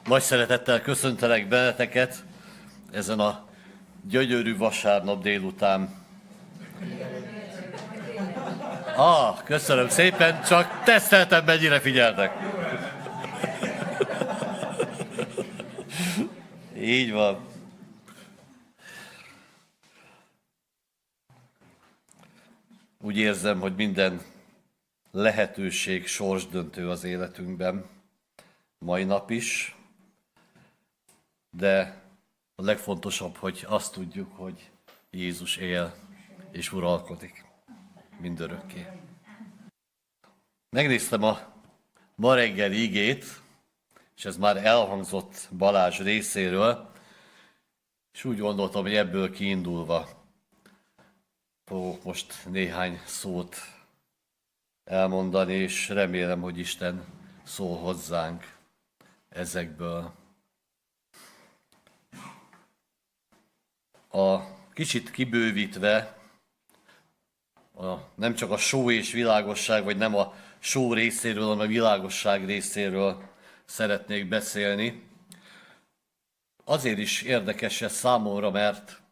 Nagy szeretettel köszöntelek benneteket ezen a gyönyörű vasárnap délután. Köszönöm szépen, csak teszteltem, mennyire figyeltek. Így van. Úgy érzem, hogy minden lehetőség sorsdöntő az életünkben, mai nap is, de a legfontosabb, hogy azt tudjuk, hogy Jézus él és uralkodik mindörökké. Megnéztem a ma reggeli igét, és ez már elhangzott Balázs részéről, és úgy gondoltam, hogy ebből kiindulva fogok most néhány szót elmondani, és remélem, hogy Isten szól hozzánk ezekből. A kicsit kibővítve, nem csak a só és világosság, vagy nem a só részéről, hanem a világosság részéről szeretnék beszélni. Azért is érdekes ez számomra, mert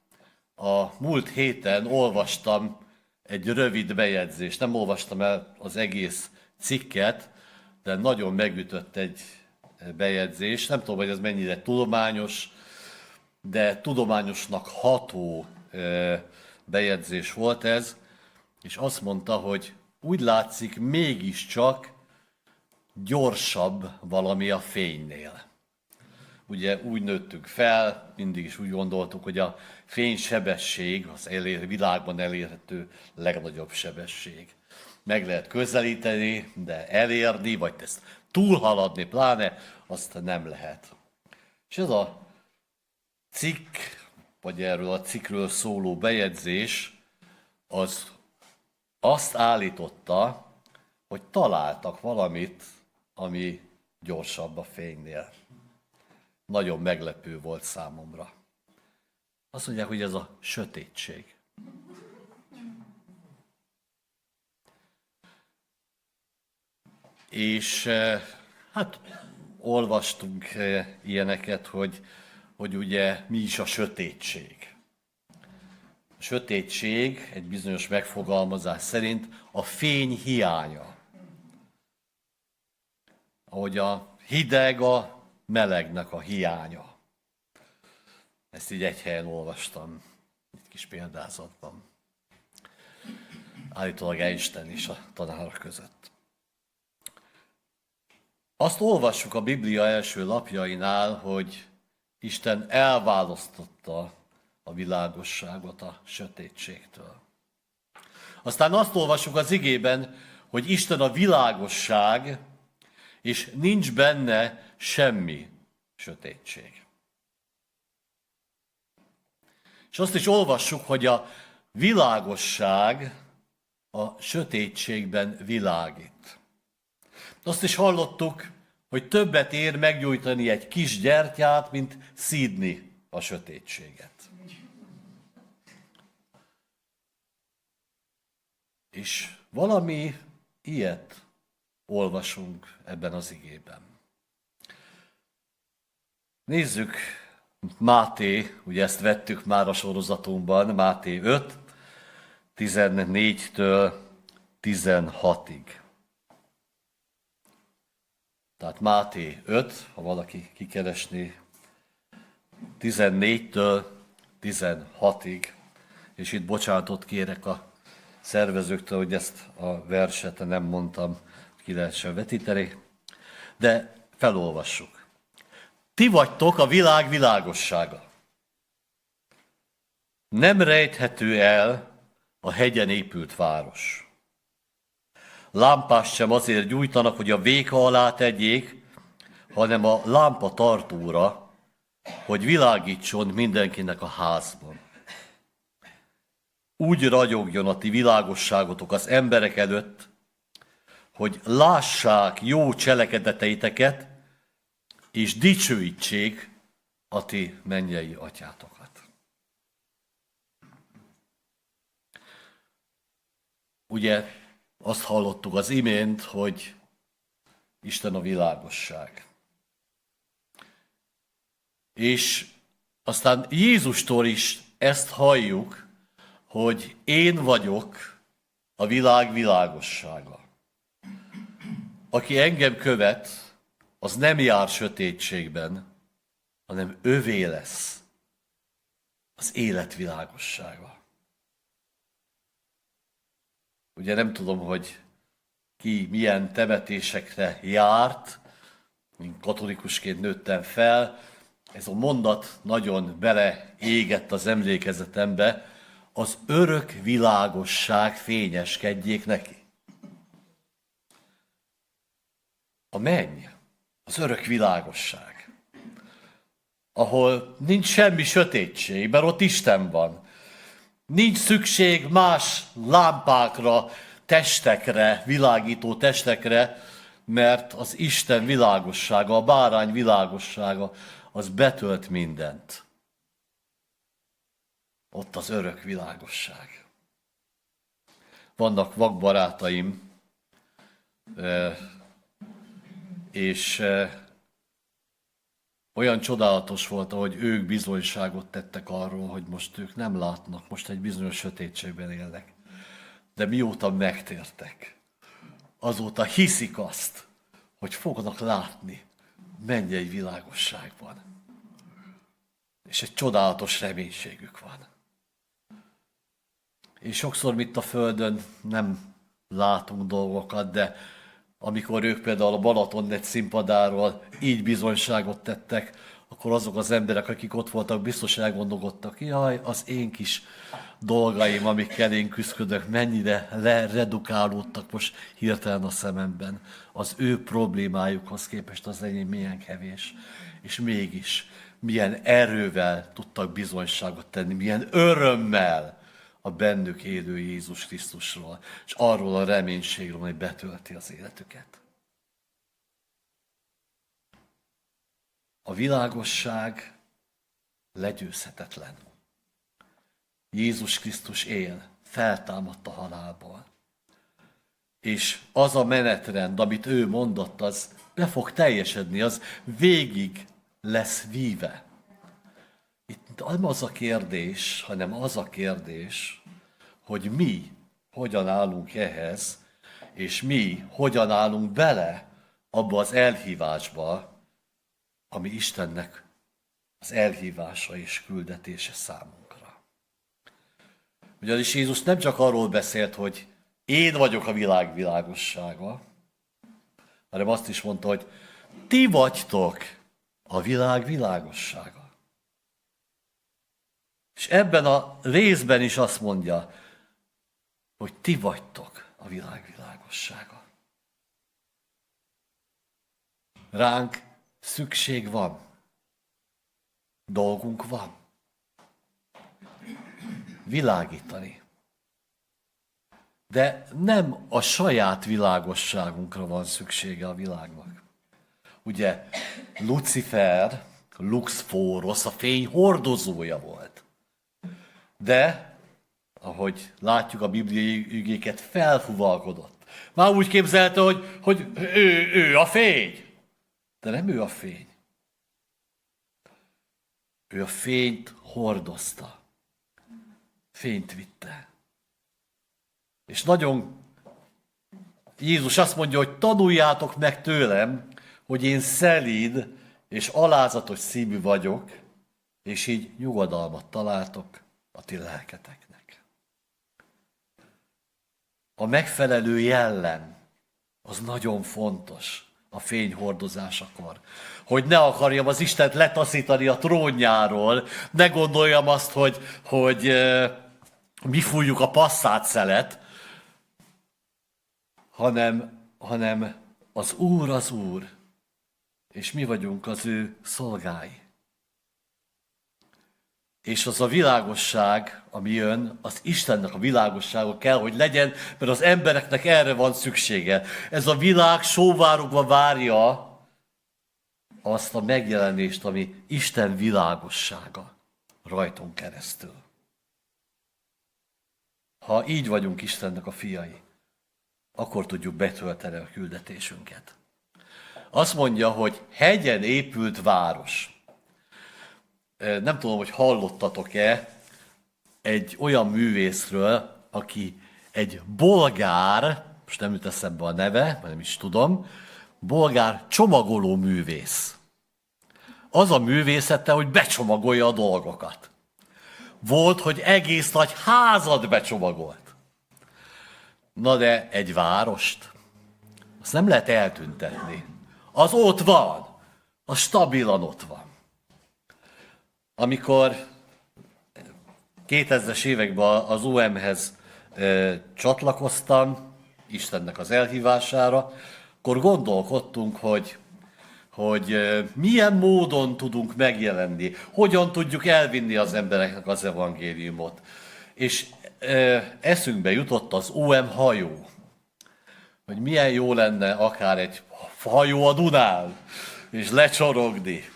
a múlt héten olvastam egy rövid bejegyzést. Nem olvastam el az egész cikket, de nagyon megütött egy bejegyzés. Nem tudom, hogy ez mennyire tudományos, de tudományosnak ható bejegyzés volt ez, és azt mondta, hogy úgy látszik, mégiscsak gyorsabb valami a fénynél. Ugye úgy nőttünk fel, mindig is úgy gondoltuk, hogy a fénysebesség az világban elérhető legnagyobb sebesség. Meg lehet közelíteni, de elérni, vagy ezt túlhaladni pláne, azt nem lehet. És ez a cikk, vagy erről a cikkről szóló bejegyzés, az azt állította, hogy találtak valamit, ami gyorsabb a fénynél. Nagyon meglepő volt számomra. Azt mondják, hogy ez a sötétség. És hát olvastunk ilyeneket, hogy ugye mi is a sötétség. A sötétség egy bizonyos megfogalmazás szerint a fény hiánya. Ahogy a hideg a melegnek a hiánya. Ezt így egy helyen olvastam, egy kis példázatban. Állítólag Einstein is a tanárok között. Azt olvassuk a Biblia első lapjainál, hogy Isten elválasztotta a világosságot a sötétségtől. Aztán azt olvassuk az igében, hogy Isten a világosság, és nincs benne semmi sötétség. És azt is olvassuk, hogy a világosság a sötétségben világít. Azt is hallottuk, hogy többet ér meggyújtani egy kis gyertyát, mint szídni a sötétséget. És valami ilyet olvasunk ebben az igében. Nézzük Máté, ugye ezt vettük már a sorozatunkban, Máté 5, 14-től 16-ig. Tehát Máté 5, ha valaki kikeresné, 14-től 16-ig, és itt bocsánatot kérek a szervezőktől, hogy ezt a verset nem mondtam, ki lehessen vetíteni, de felolvassuk. Ti vagytok a világ világossága. Nem rejthető el a hegyen épült város. Lámpást sem azért gyújtanak, hogy a véka alá tegyék, hanem a lámpa tartóra, hogy világítson mindenkinek a házban. Úgy ragyogjon a ti világosságotok az emberek előtt, hogy lássák jó cselekedeteiteket, és dicsőítsék a ti mennyei atyátokat. Ugye azt hallottuk az imént, hogy Isten a világosság. És aztán Jézustól is ezt halljuk, hogy én vagyok a világ világossága. Aki engem követ, az nem jár sötétségben, hanem övé lesz az élet világossága. Ugye nem tudom, hogy ki milyen temetésekre járt, én katolikusként nőttem fel, ez a mondat nagyon beleégett az emlékezetembe, az örök világosság fényeskedjék neki. A menny, az örök világosság, ahol nincs semmi sötétség, mert ott Isten van. Nincs szükség más lámpákra, testekre, világító testekre, mert az Isten világossága, a bárány világossága, az betölt mindent. Ott az örök világosság. Vannak vakbarátaim, és olyan csodálatos volt, ahogy ők bizonyságot tettek arról, hogy most ők nem látnak, most egy bizonyos sötétségben élnek. De mióta megtértek, azóta hiszik azt, hogy fognak látni mennyei világosságban. És egy csodálatos reménységük van. És sokszor itt a Földön nem látunk dolgokat, de amikor ők például a Balaton egy színpadáról így bizonyságot tettek, akkor azok az emberek, akik ott voltak, biztos elgondolkodtak, jaj, az én kis dolgaim, amikkel én küzdök, mennyire leredukálódtak most hirtelen a szememben. Az ő problémájukhoz képest az enyém milyen kevés. És mégis milyen erővel tudtak bizonyságot tenni, milyen örömmel a bennük élő Jézus Krisztusról, és arról a reménységről, hogy betölti az életüket. A világosság legyőzhetetlen. Jézus Krisztus él, feltámadt a halálból. És az a menetrend, amit ő mondott, az be fog teljesedni, az végig lesz víve. Itt nem az a kérdés, hanem az a kérdés, hogy mi hogyan állunk ehhez, és mi hogyan állunk bele abba az elhívásba, ami Istennek az elhívása és küldetése számunkra. Ugyanis Jézus nem csak arról beszélt, hogy én vagyok a világ világossága, hanem azt is mondta, hogy ti vagytok a világ világossága. És ebben a részben is azt mondja, hogy ti vagytok a világ világossága. Ránk szükség van. Dolgunk van. Világítani. De nem a saját világosságunkra van szüksége a világnak. Ugye Lucifer, Lux Fórosz, a fény hordozója volt. De, ahogy látjuk a bibliai igéket, felfuvalkodott. Már úgy képzelte, hogy ő a fény. De nem ő a fény. Ő a fényt hordozta. Fényt vitte. És nagyon Jézus azt mondja, hogy tanuljátok meg tőlem, hogy én szelíd és alázatos szívű vagyok, és így nyugodalmat találtok a ti lelketeknek. A megfelelő jellem az nagyon fontos a fény hordozásakor. Hogy ne akarjam az Istent letaszítani a trónjáról, ne gondoljam azt, hogy mi fújjuk a passzát szelet, hanem az Úr, és mi vagyunk az ő szolgái. És az a világosság, ami jön, az Istennek a világossága kell, hogy legyen, mert az embereknek erre van szüksége. Ez a világ sóvárogva várja azt a megjelenést, ami Isten világossága rajtunk keresztül. Ha így vagyunk Istennek a fiai, akkor tudjuk betölteni a küldetésünket. Azt mondja, hogy hegyen épült város. nem tudom, hogy hallottatok-e egy olyan művészről, aki egy bolgár, most nem jut eszembe a neve, nem is tudom, bolgár csomagoló művész. Az a művészete, hogy becsomagolja a dolgokat. Volt, hogy egész nagy házat becsomagolt. Na de egy várost, azt nem lehet eltüntetni. Az ott van, az stabilan ott van. Amikor 2000-es években az OM-hez csatlakoztam, Istennek az elhívására, akkor gondolkodtunk, hogy milyen módon tudunk megjelenni, hogyan tudjuk elvinni az embereknek az evangéliumot. És eszünkbe jutott az OM hajó, hogy milyen jó lenne akár egy hajó a Dunán, és lecsorogni.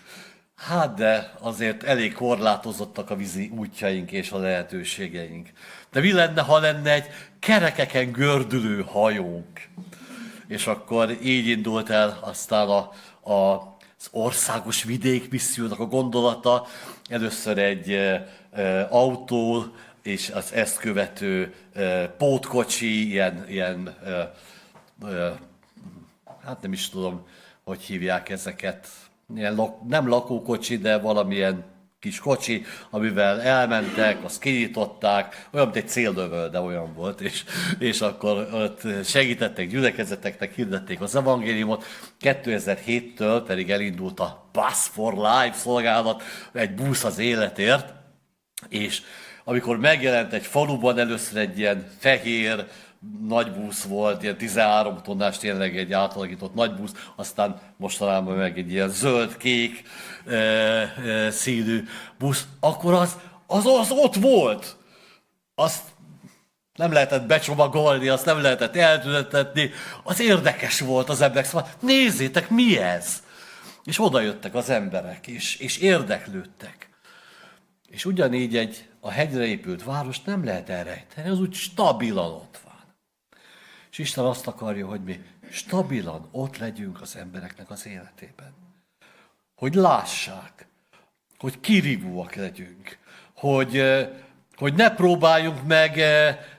Hát de azért elég korlátozottak a vízi útjaink és a lehetőségeink. De mi lenne, ha lenne egy kerekeken gördülő hajónk? És akkor így indult el aztán az országos vidékmissziónak a gondolata. Először egy autó és az ezt követő pótkocsi, ilyen hát nem is tudom, hogy hívják ezeket. Nem lakókocsi, de valamilyen kis kocsi, amivel elmentek, azt kinyitották, olyan, mint egy céllövöl, de olyan volt, és akkor ott segítettek gyülekezeteknek, hirdették az evangéliumot. 2007-től pedig elindult a Bus for Life szolgálat, egy busz az életért, és amikor megjelent egy faluban először egy ilyen fehér, nagy busz volt, ilyen 13 tonnás, tényleg egy átalakított nagy busz, aztán mostanában meg egy ilyen zöld-kék színű busz, akkor az ott volt. Azt nem lehetett becsomagolni, azt nem lehetett eltüntetni, az érdekes volt az emberek, szóval nézzétek, mi ez? És oda jöttek az emberek, és érdeklődtek. És ugyanígy a hegyre épült várost nem lehet elrejteni, az úgy stabilan ott van. És Isten azt akarja, hogy mi stabilan ott legyünk az embereknek az életében. Hogy lássák, hogy kirívóak legyünk, hogy ne próbáljunk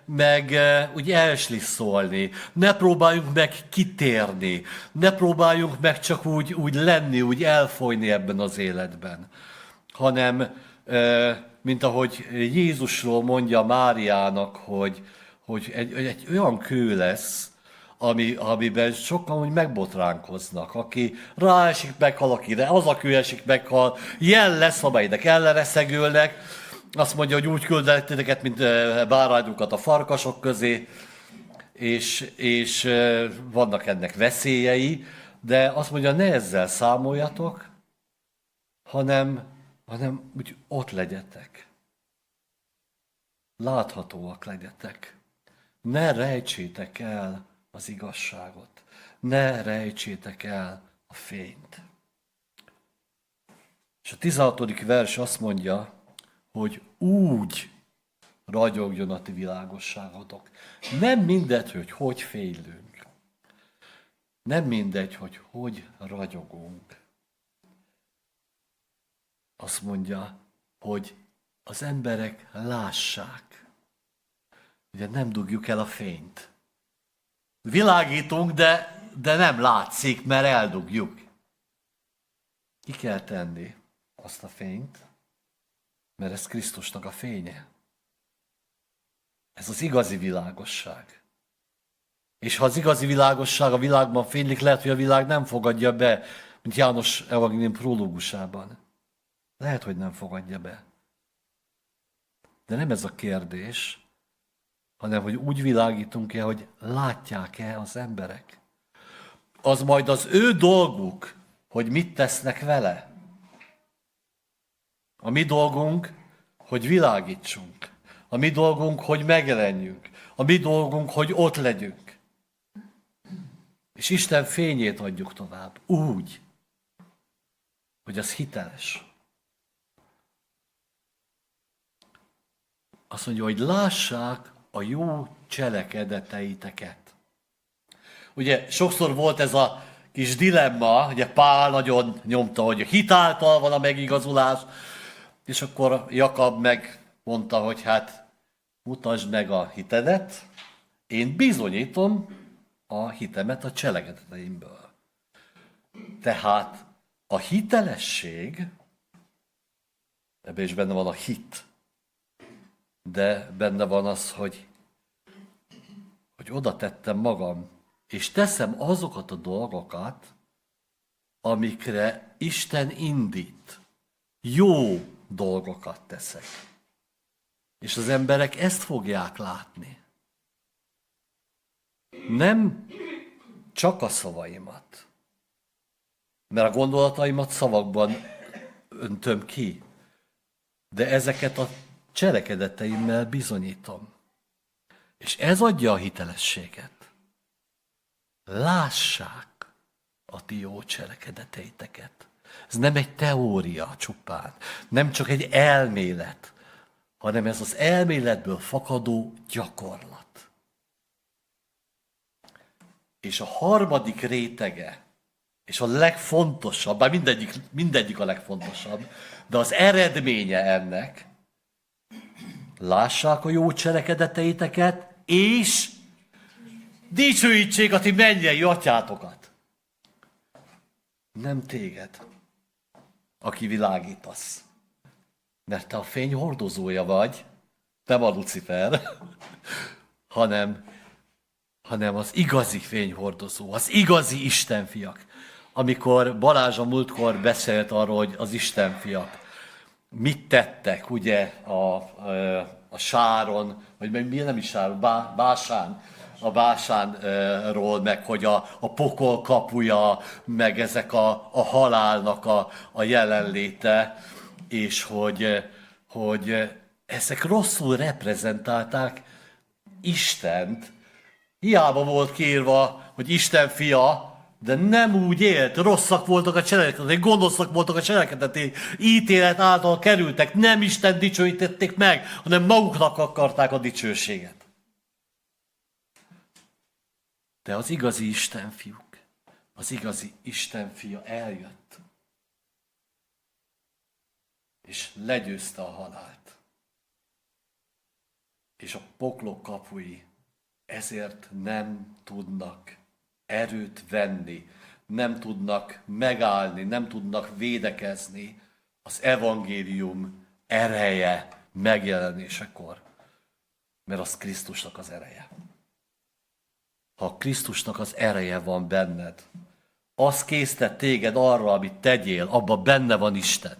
meg úgy elslisszolni, ne próbáljunk meg kitérni, ne próbáljunk meg csak úgy lenni, úgy elfolyni ebben az életben, hanem, mint ahogy Jézusról mondja Máriának, hogy egy olyan kő lesz, amiben sokan úgy megbotránkoznak, aki ráesik, meghal, akire az a kő esik, meghal, jel lesz, amelynek elleneszegülnek, azt mondja, hogy úgy küldett titeket, mint bárányokat a farkasok közé, és vannak ennek veszélyei, de azt mondja, ne ezzel számoljatok, hanem úgy ott legyetek. Láthatóak legyetek. Ne rejtsétek el az igazságot. Ne rejtsétek el a fényt. És a 16. vers azt mondja, hogy úgy ragyogjon a ti világosságotok. Nem mindegy, hogy fénylünk. Nem mindegy, hogy ragyogunk. Azt mondja, hogy az emberek lássák. Ugye nem dugjuk el a fényt. Világítunk, de nem látszik, mert eldugjuk. Ki kell tenni azt a fényt, mert ez Krisztusnak a fénye. Ez az igazi világosság. És ha az igazi világosság a világban fénylik, lehet, hogy a világ nem fogadja be, mint János evangélium prológusában. Lehet, hogy nem fogadja be. De nem ez a kérdés, hanem hogy úgy világítunk-e, hogy látják-e az emberek. Az majd az ő dolguk, hogy mit tesznek vele. A mi dolgunk, hogy világítsunk. A mi dolgunk, hogy megjelenjünk. A mi dolgunk, hogy ott legyünk. És Isten fényét adjuk tovább. Úgy, hogy az hiteles. Azt mondja, hogy lássák a jó cselekedeteiteket. Ugye sokszor volt ez a kis dilemma, ugye Pál nagyon nyomta, hogy a hit által van a megigazulás, És akkor Jakab megmondta, hogy hát mutasd meg a hitedet, én bizonyítom a hitemet a cselekedeteimből. Tehát a hitelesség, ebben is benne van a hit, de benne van az, hogy oda tettem magam, és teszem azokat a dolgokat, amikre Isten indít. Jó dolgokat teszek. És az emberek ezt fogják látni. Nem csak a szavaimat, mert a gondolataimat szavakban öntöm ki, de ezeket a cselekedeteimmel bizonyítom. És ez adja a hitelességet. Lássák a ti jó cselekedeteiteket. Ez nem egy teória csupán, nem csak egy elmélet, hanem ez az elméletből fakadó gyakorlat. És a harmadik rétege, és a legfontosabb, bár mindegyik a legfontosabb, de az eredménye ennek, lássák a jó cselekedeteiteket, és dicsőítsék a ti mennyei atyátokat. Nem téged, aki világítasz. Mert te a fény hordozója vagy, nem a Lucifer, hanem az igazi fényhordozó, az igazi Istenfiak. Amikor Balázs a múltkor beszélt arról, hogy az Istenfiak mit tettek, ugye, a sáron, vagy mi nem is sáron, a Básánról, meg hogy a pokol kapuja, meg ezek a halálnak a jelenléte, és hogy ezek rosszul reprezentálták Istent. Hiába volt kiírva, hogy Isten fia, de nem úgy élt, rosszak voltak a cselekedetei, gonoszak voltak a cselekedetei, ítélet által kerültek, nem Isten dicsőítették meg, hanem maguknak akarták a dicsőséget. De az igazi Isten fiúk, az igazi Isten fia eljött, és legyőzte a halált. És a poklok kapui ezért nem tudnak erőt venni, nem tudnak megállni, nem tudnak védekezni az evangélium ereje megjelenésekor, mert az Krisztusnak az ereje. Ha Krisztusnak az ereje van benned, az késztet téged arra, amit tegyél, abban benne van Isten.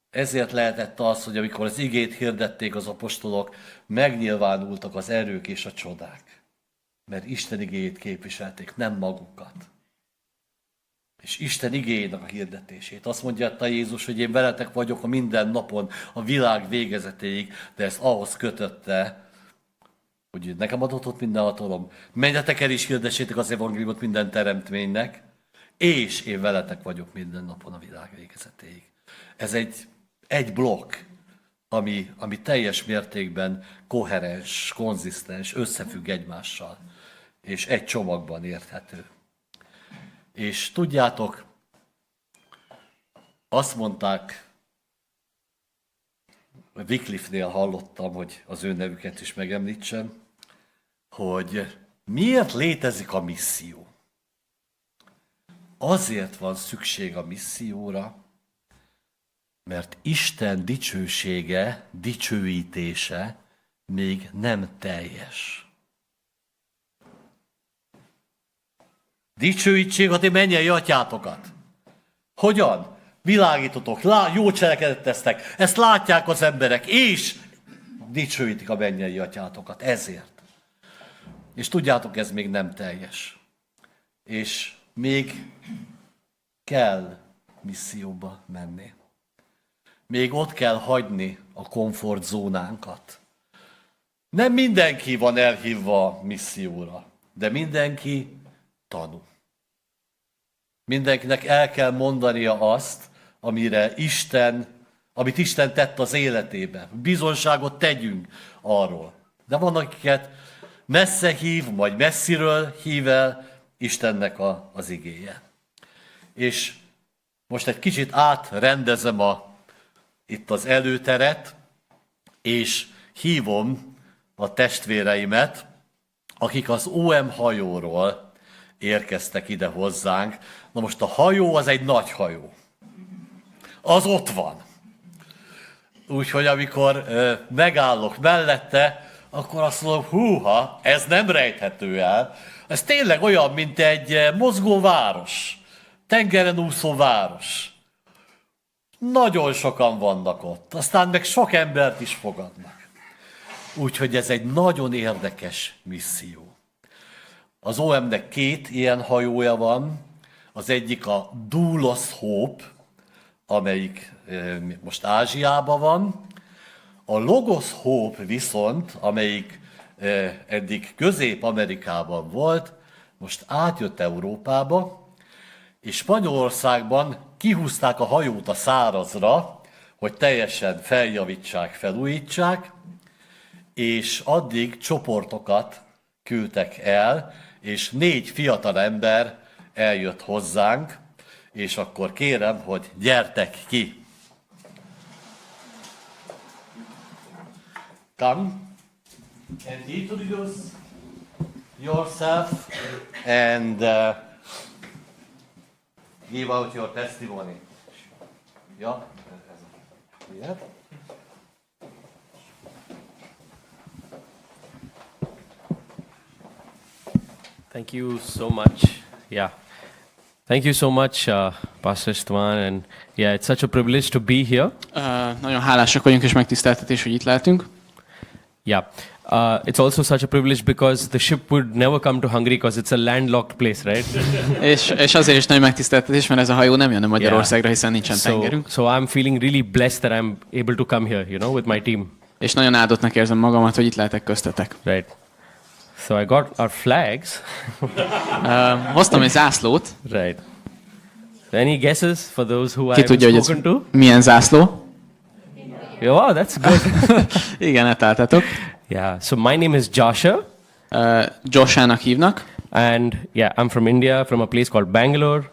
Ezért lehetett az, hogy amikor az igét hirdették az apostolok, megnyilvánultak az erők és a csodák. Mert Isten igéjét képviselték, nem magukat. És Isten igéjének a hirdetését. Azt mondja a Jézus, hogy én veletek vagyok a minden napon, a világ végezetéig, de ezt ahhoz kötötte, hogy nekem adott ott minden hatalom. Menjetek el és hirdessétek az evangéliumot minden teremtménynek, és én veletek vagyok minden napon a világ végezetéig. Ez egy blokk, ami teljes mértékben koherens, konzisztens, összefügg egymással, és egy csomagban érthető. És tudjátok, azt mondták, Wycliffe-nél hallottam, hogy az ő nevüket is megemlítsem, hogy miért létezik a misszió. Azért van szükség a misszióra, mert Isten dicsősége, dicsőítése még nem teljes. Dicsőítsék a ti mennyei atyátokat. Hogyan? Világítotok, jó cselekedet tesztek, ezt látják az emberek, és dicsőítik a mennyei atyátokat ezért. És tudjátok, ez még nem teljes. És még kell misszióba menni. Még ott kell hagyni a komfortzónánkat. Nem mindenki van elhívva misszióra, de mindenki tanul. Mindenkinek el kell mondania azt, amit Isten tett az életébe. Bizonságot tegyünk arról. De van, akiket messze hív, vagy messziről hív el Istennek az igéje. És Most egy kicsit átrendezem itt az előteret, és hívom a testvéreimet, akik az OM hajóról érkeztek ide hozzánk. Na most a hajó az egy nagy hajó. Az ott van. Úgyhogy amikor megállok mellette, akkor azt mondom, húha, ez nem rejthető el. Ez tényleg olyan, mint egy mozgó város, tengeren úszó város. Nagyon sokan vannak ott, aztán meg sok embert is fogadnak. Úgyhogy ez egy nagyon érdekes misszió. Az OM-nek 2 ilyen hajója van, az egyik a Doulos Hope, amelyik most Ázsiában van, a Logos Hope viszont, amelyik eddig Közép-Amerikában volt, most átjött Európába, és Spanyolországban kihúzták a hajót a szárazra, hogy teljesen feljavítsák, felújítsák, és addig csoportokat küldtek el, és 4 fiatal ember eljött hozzánk, és akkor kérem, hogy gyertek ki. Come and introduce yourself and give out your testimony. Ja, ez a Thank you so much. Yeah. Thank you so much, Pastor Istvan, and yeah, it's such a privilege to be here. Nagyon hálásak vagyunk, és megtiszteltetés, hogy itt lehetünk. Yeah. It's also such a privilege because the ship would never come to Hungary because it's a landlocked place, right? és azért is nagy megtiszteltetés, mert ez a hajó nem jönne Magyarországra, hiszen nincsen tengerünk. So I'm feeling really blessed that I'm able to come here, with my team. És nagyon áldottnak érzem magamat, hogy itt lehetek köztetek. Right. So I got our flags. Hoztam egy zászlót. Right. Any guesses for those who Ki tudja, I've hogy spoken to? Milyen zászló? Yeah, wow, that's good. Igen, etáltatok. Yeah. So my name is Joshua. Joshának hívnak. And yeah, I'm from India, from a place called Bangalore.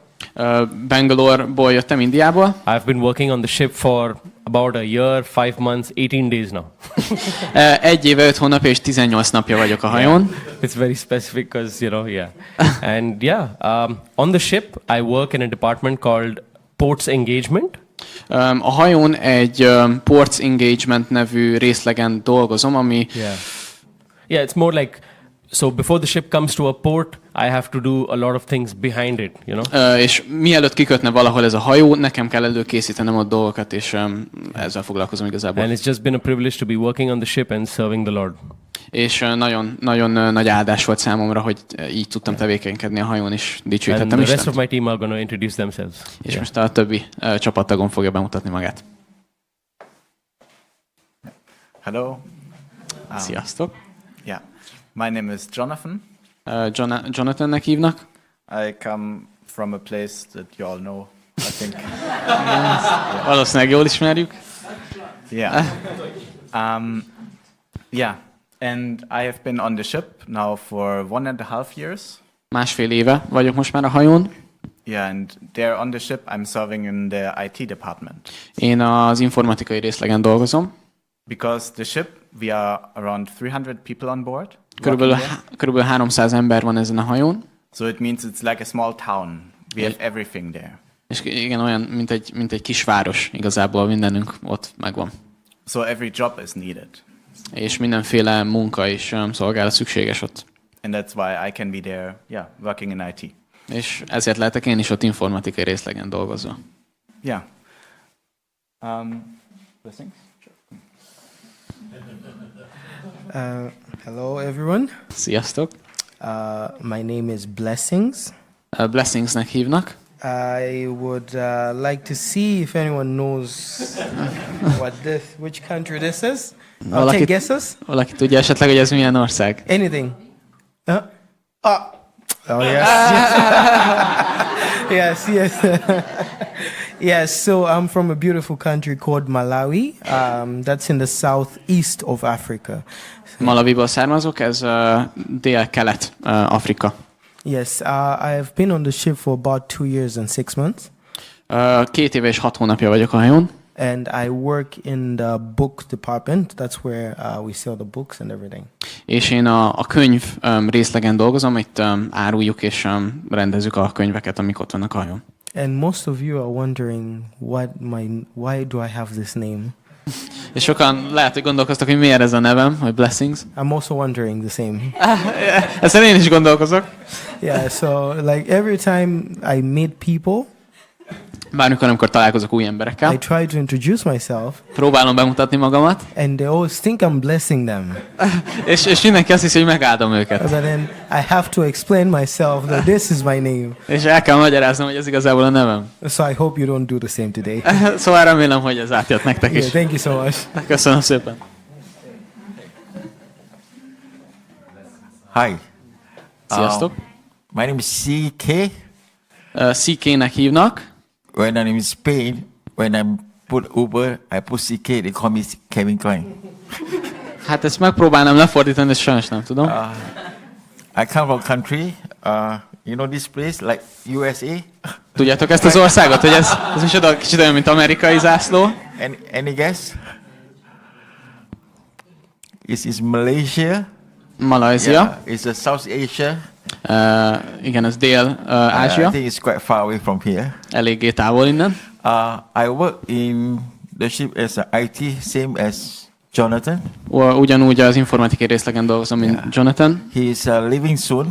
Bangalore-ból jöttem, Indiából. I've been working on the ship for about a year, 5 months, 18 days now. 1 éve, 5 hónap és 18 napja vagyok a hajón. It's very specific because, yeah. And yeah, on the ship, I work in a department called Ports Engagement. A hajón egy Ports Engagement nevű részlegen dolgozom, ami... Yeah, it's more like, so before the ship comes to a port, I have to do a lot of things behind it, És mielőtt kikötne valahol ez a hajó, nekem kell előkészítenem a dolgokat, és ezzel foglalkozom igazából. And it's just been a privilege to be working on the ship and serving the Lord. És nagyon, nagyon nagy áldás volt számomra, hogy így tudtam tevékenykedni a hajón, és dicsőítettem And the rest Istent. of my team are going to introduce themselves. És most a többi csapattagom fogja bemutatni magát. Hello. Sziasztok! Yeah, my name is Jonathan. Jonathannek hívnak. I come from a place that you all know, I think. Valószínűleg jól ismerjük. Yeah. Yeah, and I have been on the ship now for 1.5 years. 1,5 éve vagyok most már a hajón. Yeah, and there on the ship I'm serving in the IT department. Én az informatikai részlegen dolgozom. Because the ship, we are around 300 people on board. Körülbelül 300 ember van ezen a hajón. So it means it's like a small town. We have everything there. És igen, olyan, mint egy kisváros, igazából mindenünk ott megvan. So every job is needed. És mindenféle munka és szolgálat szükséges ott. And that's why I can be there, yeah, working in IT. És ezért lehetek én is ott informatikai részlegen dolgozva. Yeah. Blessings? Hello, everyone. Sziasztok! My name is Blessings. Blessingsnek hívnak. I would like to see if anyone knows which country this is. I'll take guesses. Valaki tudja esetleg, hogy ez milyen ország? Anything. Oh, yes. Yes, yes. Yes, so I'm from a beautiful country called Malawi. That's in the southeast of Africa. Malawiból származok, ez dél-kelet Afrika. Yes, I have been on the ship for about 2 years and 6 months. 2 éve és 6 hónapja vagyok a hajón, and I work in the book department. That's where we sell the books and everything. és én a könyv részlegen dolgozom, itt áruljuk és rendezzük a könyveket, amik ott vannak a hajón. And most of you are wondering why do I have this name? És sokan lehet, hogy gondolkoztak, hogy miért ez a nevem, hogy Blessings. I'm also wondering the same. Ezen én is gondolkozok. Yeah, so like every time I meet people, Bármikor, amikor találkozok új I emberekkel, try to introduce myself, próbálom bemutatni magamat, and they always think I'm blessing them. és mindenki azt hiszi, hogy megáldom őket. But then I have to explain myself that this is my name. És el kell magyaráznom, hogy ez igazából a nevem. So I hope you don't do the same today. Szóval remélem, hogy ez átjött nektek Yeah, is. thank you so much. Köszönöm szépen. Hi. Sziasztok. My name is CK. CK-nek hívnak. When I'm in Spain, when I put Uber, I put CK, they call me Kevin Klein. Hát ezt megpróbálnám lefordítani, de sajnos nem tudom. I come from country, you know this place, like USA? Tudjátok ezt az országot, hogy ez micsoda, kicsit olyan, mint amerikai zászló? Any guess? It's Malaysia. Malajzia. It's a South Asia. Igen, ez Dél-Ázsia. I think it's quite far away from here. Eléggé távol innen. I work in the ship as an IT, same as Jonathan. Ugyanúgy az informatikai részlegen dolgozom, mint Jonathan. He's leaving soon,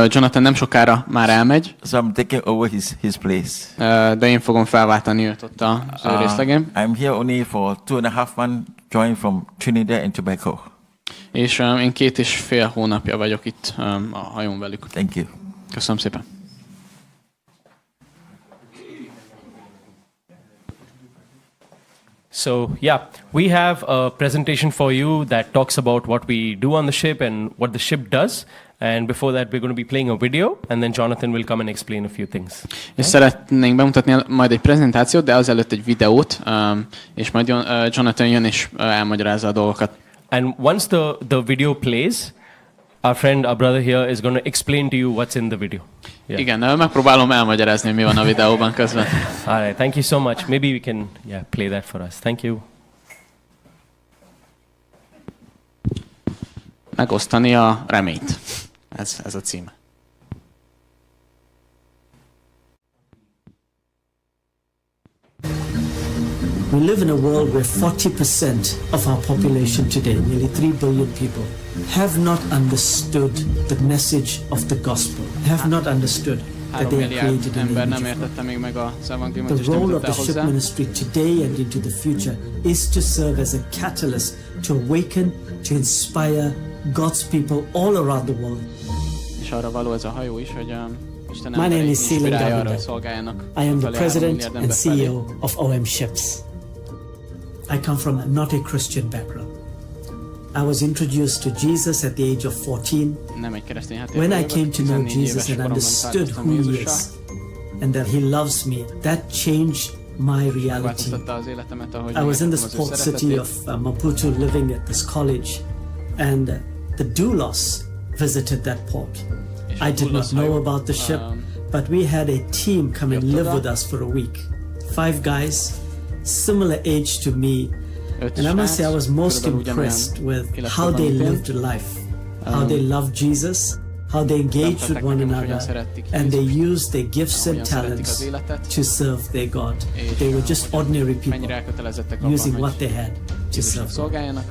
Jonathan nem sokára már elmegy, so I'm taking over his place. de én fogom felváltani őt ott az ő részlegén. I'm here only for 2.5 months, joined from Trinidad and Tobago. És én 2,5 hónapja vagyok itt a hajón velük. Thank you. Köszönöm szépen. So, yeah, we have a presentation for you that talks about what we do on the ship and what the ship does. And before that, we're going to be playing a video, and then Jonathan will come and explain a few things. És szeretnénk bemutatni majd egy prezentációt, de azelőtt egy videót, és majd Jonathan jön és elmagyarázza a dolgokat. And once the video plays, our brother here is going to explain to you what's in the video. Yeah. Igen, megpróbálom elmagyarázni, mi van a videóban közben. All right, thank you so much. Maybe we can play that for us. Thank you. Megosztani a reményt. Ez a címe. We live in a world where 40% of our population today, nearly 3 billion people, have not understood the message of the gospel, have not understood that 3 they are milliárd created in the ember image nem of God. értette még meg az evangéliumot, The és nem role of jutott the el ship hozzá. ministry today and into the future is to serve as a catalyst to awaken, to inspire God's people all around the world. És arra való ez a hajó is, hogy Isten My name embereit is Celine inspirálja arra, Governor. hogy szolgáljanak. I am the felé 3 president milliárd and ember felé. CEO of OM Ships. I come from not a Christian background. I was introduced to Jesus at the age of 14 Nem egy keresztény when I háttérről came jövök, to know 14 Jesus éves and koromban understood találkoztam who He Jézussal. is and that He loves me. That changed my reality. Megváltoztatta az életemet, ahogy I was in the megértettem az ő port city szeretetét. of Maputo living at this college, and the doulos visited that port. És a I did not doulos know hajó, about the ship, but we had a team come and live with us for a week. 5 guys, similar age to me, öt and I must srác, say I was most körülbelül ugyanolyan impressed with életkorban, how they mint én. lived life, how they loved Jesus, how they engaged with one another, and they used their gifts and talents to serve their God. They were just ordinary people Mennyire elkötelezettek abban, using what hogy they had to Jézusnak serve God. szolgáljanak,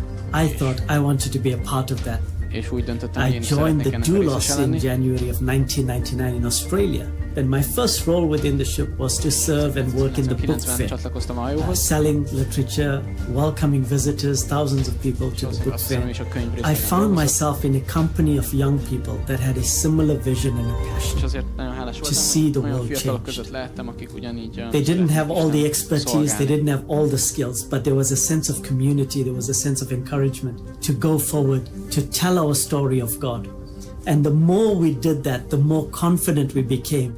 I thought I wanted to be a part of that. és úgy döntöttem, hogy I én is joined szeretnék the ennek a részese doulos in lenni. January of 1999 in Australia. And my first role within the ship was to serve and work in the book 90-ben fair, csatlakoztam a hajóhoz, selling literature, welcoming visitors, thousands of people to the book azt hiszem, fair. és a könyv I részegen found dolgoztam. myself in a company of young people that had a similar vision and a És passion. azért nagyon hálás see voltam, the hogy olyan world fiatalok change. között lehettem, akik ugyanígy They didn't have all the szeretnék expertise, they szolgálni. didn't have all the skills, but there was a sense of community, there was a sense of encouragement to go forward, to tell our story of God. And the more we did that, the more confident we became.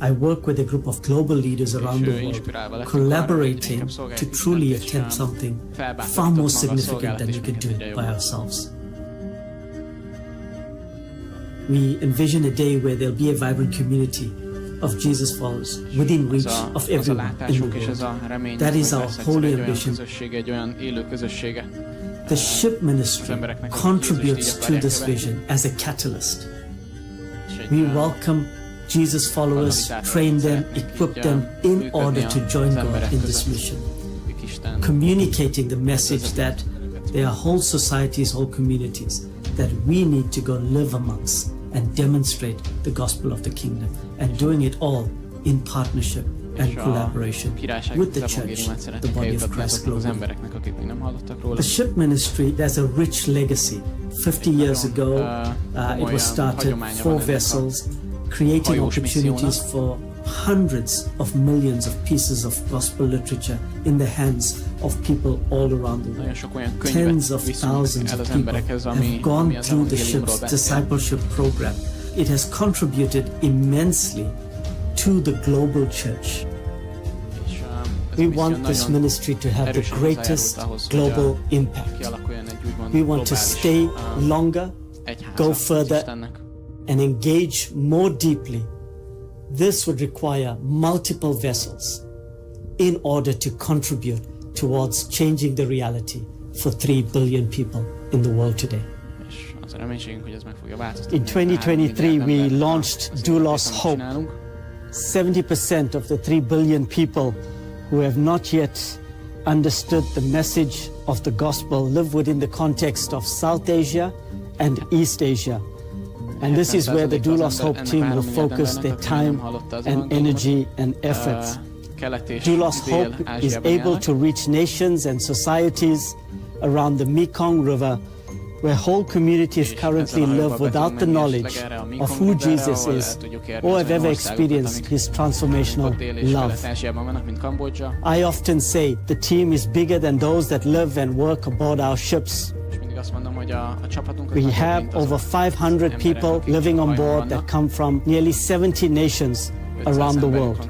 I work with a group of global leaders around the world, collaborating to truly attempt something far more significant than we could do it by ourselves. We envision a day where there'll be a vibrant community of Jesus followers within Ez reach a, of az a everyone in the látásunk és ez world. a remény, That is hogy our lesz egyszer holy egy olyan ambition. közössége, egy olyan élő közössége. The ship ministry contributes to this vision as a catalyst. És egy, We welcome Jesus followers, train them, equip them in order to join God in this mission, Isten communicating the message that there are whole societies, whole communities that we need to go live amongst and demonstrate the gospel of the kingdom, and doing it all in partnership and collaboration with the church, the body of Christ az globally. embereknek, akik még nem hallottak róla. The ship ministry, there's a rich legacy. 50 years ago, it was started, 4 vessels, creating opportunities for hundreds of millions of pieces of gospel literature in the hands of people all around the Nagyon world. sok olyan Tens könyvet of viszünk thousands el of az people emberekhez, have ami gone az through the evangéliumról ship's beszél. discipleship program. It has contributed immensely to the global church. És, ez a We misszió want this nagyon ministry to have the erősen greatest hozzájárult ahhoz, hogy global impact. kialakuljon egy úgymond We want to globális, stay longer, egyháza go az further, Istennek. and engage more deeply. This would require multiple vessels in order to contribute towards changing the reality for 3 billion people in the world today. És az a reménységünk, hogy ez meg fogja változtatni. In 2023, we launched Doulos Hope. Hope. 70% of the 3 billion people who have not yet understood the message of the gospel live within the context of South Asia and East Asia. And this is where the Doulos Hope team will focus their time and energy and efforts. Doulos Hope is able to reach nations and societies around the Mekong River, where whole communities currently live without the knowledge of who Jesus is or have ever experienced his transformational love. I often say the team is bigger than those that live and work aboard our ships. We have over 500 people living on board that come from nearly 70 nations around the world.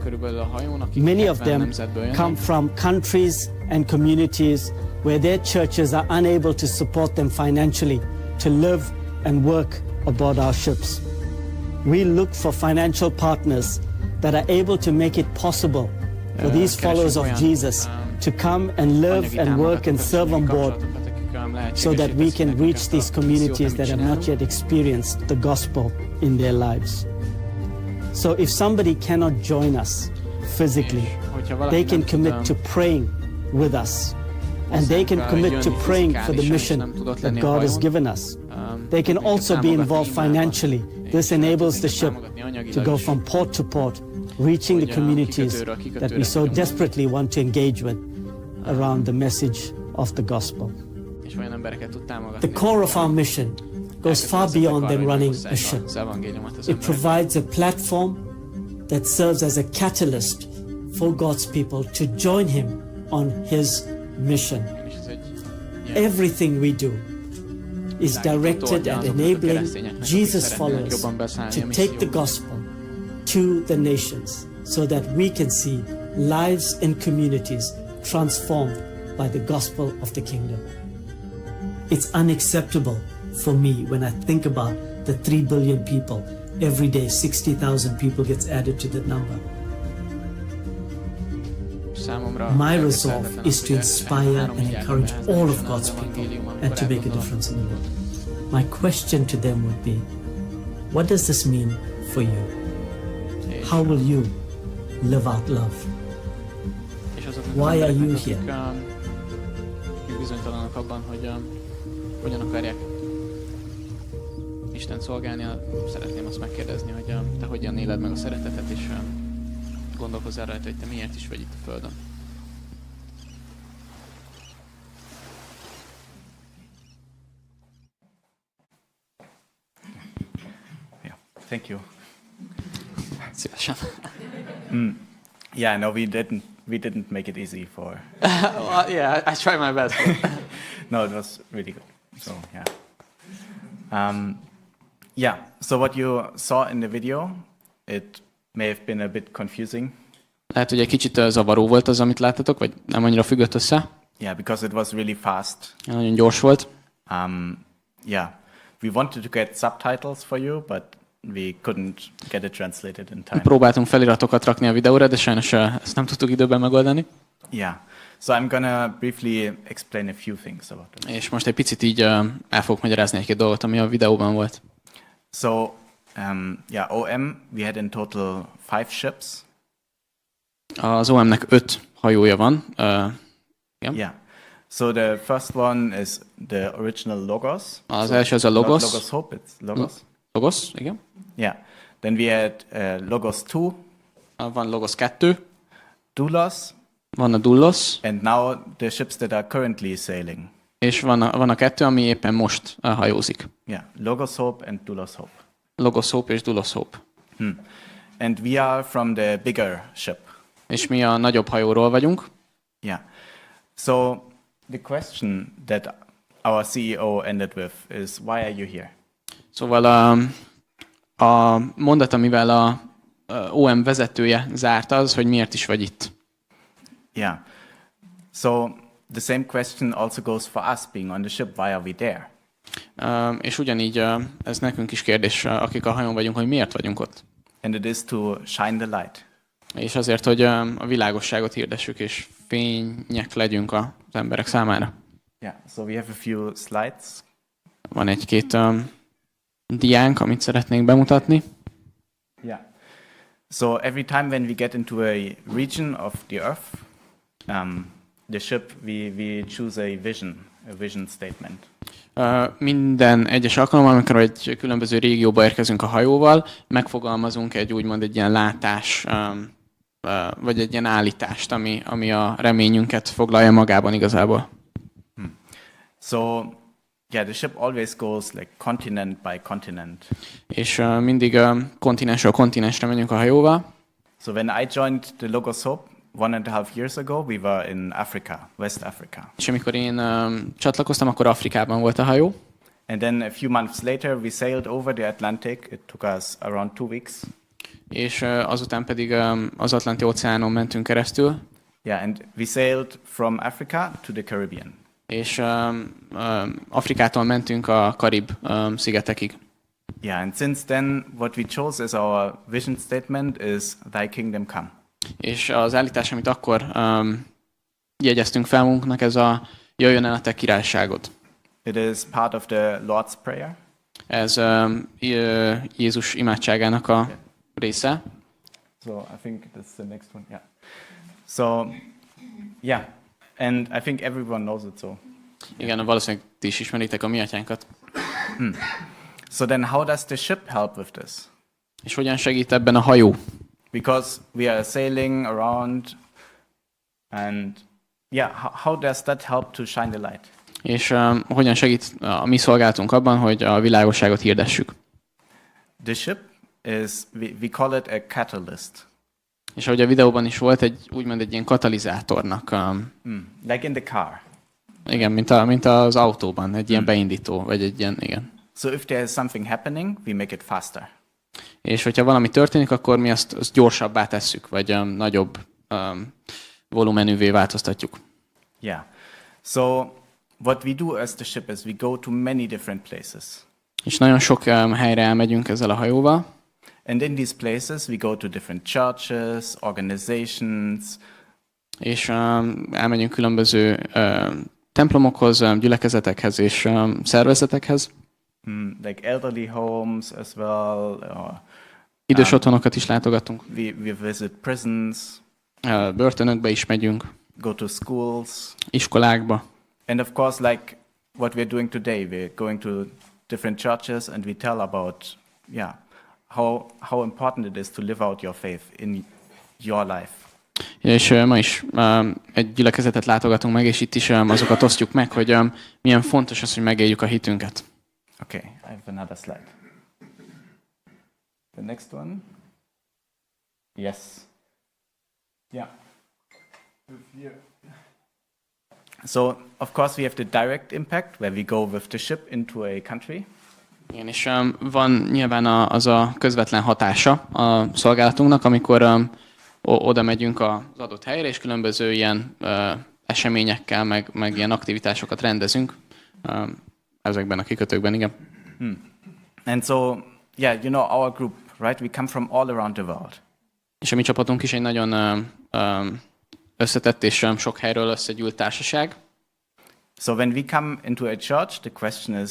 Many of them come from countries and communities where their churches are unable to support them financially to live and work aboard our ships. We look for financial partners that are able to make it possible for these followers of Jesus to come and live and work and serve on board, so that we can reach these communities that have not yet experienced the gospel in their lives. So if somebody cannot join us physically, they can commit to praying with us. And they can commit to praying for the mission that God has given us. They can also be involved financially. This enables the ship to go from port to port, reaching the communities that we so desperately want to engage with around the message of the gospel. The core of our mission goes far beyond than running a ship. It provides a platform that serves as a catalyst for God's people to join Him on His mission. Everything we do is directed at enabling Jesus followers to take the gospel to the nations, so that we can see lives in communities transformed by the gospel of the kingdom. It's unacceptable for me when I think about the 3 billion people. Every day 60,000 people gets added to that number. My resolve is to inspire and encourage all of God's people and to make a difference in the world. My question to them would be, what does this mean for you? How will you live out love? Why are you here? Bizonytalanak abban, hogy hogyan akarják Isten szolgálni, szeretném azt megkérdezni, hogy te hogyan éled meg a szeretetet, és gondolkozzál rajta, hogy te miért is vagy itt a Földön. Yeah, thank you. Szívesen. Yeah, no, we didn't make it easy for. Well, yeah, I try my best. No, it was really good. So yeah. So what you saw in the video, it may have been a bit confusing. Lehet, hogy egy kicsit zavaró volt az, amit láttatok, vagy nem annyira függött össze. Yeah, because it was really fast. Nagyon gyors volt. Yeah, we wanted to get subtitles for you, but we couldn't get it translated in time. Próbáltunk feliratokat rakni a videóra, de sajnos ezt nem tudtuk időben megoldani. Yeah. So I'm gonna briefly explain a few things about it. És most egy picit így el fogok magyarázni egy-két dolgot, ami a videóban volt. So, OM, we had in total 5 ships. Az OM-nek 5 hajója van. Igen. Yeah. So the first one is the original Logos. Az So első az a not Logos. Logos Hope, it's Logos. Logos, igen. Yeah. Then we had Logos 2, Van Logos 2, Doulos, van a Dullos, and now the ships that are currently sailing. és van a 2, ami éppen most hajózik. Yeah, Logos Hope and Doulos Hope. Logos Hope és Dullos Hope. And we are from the bigger ship. És mi a nagyobb hajóról vagyunk. Yeah. So the question that our CEO ended with is, why are you here? Szóval a mondat, amivel a OM vezetője zárt az, hogy miért is vagy itt. Yeah. So the same question also goes for us being on the ship. Why are we there? És ugyanígy ez nekünk is kérdés, akik a hajón vagyunk, hogy miért vagyunk ott. And it is to shine the light. És azért, hogy a világosságot hirdessük, és fények legyünk az emberek számára. Yeah. So we have a few slides. Van egy-két diánk, amit szeretnénk bemutatni. Yeah. So every time when we get into a region of the earth, the ship, we choose a vision statement. Minden egyes alkalommal, amikor egy különböző régióba érkezünk a hajóval, megfogalmazunk egy úgymond egy ilyen látás, vagy egy ilyen állítást, ami a reményünket foglalja magában igazából. So yeah, the ship always goes like continent by continent. És mindig kontinensről kontinensre megyünk a hajóval. So when I joined the Logos Hope 1.5 years ago, we were in Africa, West Africa. És amikor én csatlakoztam, akkor Afrikában volt a hajó. And then a few months later, we sailed over the Atlantic. It took us around 2 weeks. És azután pedig az Atlanti-óceánon mentünk keresztül. Yeah, and we sailed from Africa to the Caribbean. És Afrikától mentünk a Karib szigetekig. Yeah, and since then, what we chose as our vision statement is Thy kingdom come. És az állítás, amit akkor jegyeztünk fel magunknak, ez a jöjjön el a te királyságod. It is part of the Lord's Prayer. Ez Jézus imádságának a része. So I think that's the next one. Yeah. So, yeah, and I think everyone knows it. So, Igen, valószínűleg ti is ismeritek a mi atyánkat. so then, how does the ship help with this? És hogyan segít ebben a hajó? Because we are sailing around, and yeah, how does that help to shine the light? És hogyan segít a mi szolgálatunk abban, hogy a világosságot hirdessük? The ship is, we call it a catalyst. És ahogy a videóban is volt, úgymond egy ilyen katalizátornak. Like in the car. Igen, mint az autóban, egy ilyen beindító, vagy egy ilyen, igen. So if there is something happening, we make it faster. És hogyha valami történik, akkor mi azt gyorsabbá tesszük, vagy nagyobb volumenűvé változtatjuk. Yeah. So what we do as the ship is we go to many different places. És nagyon sok helyre elmegyünk ezzel a hajóval. And in these places we go to different churches, organizations. És elmegyünk különböző templomokhoz, gyülekezetekhez és szervezetekhez. Like elderly homes as well. Idős otthonokat is látogatunk. We visit prisons. Börtönökbe is megyünk. Go to schools. Iskolákba. And of course, like what we're doing today, we're going to different churches and we tell about, how important it is to live out your faith in your life. És ma is egy gyülekezetet látogatunk meg, és itt is azokat osztjuk meg, hogy milyen fontos az, hogy megéljük a hitünket. Okay, I have another slide. The next one. Yes. Yeah. So, of course, we have the direct impact where we go with the ship into a country. Igen, és van nyilván az a közvetlen hatása a szolgálatunknak, amikor oda megyünk az adott helyre, és különböző ilyen eseményekkel, meg ilyen aktivitásokat rendezünk ezekben a kikötőkben, igen. And so yeah, you know our group, right? We come from all around the world. És a mi csapatunk is egy nagyon összetett és sok helyről összegyűlt társaság. So when we come into a church, the question is,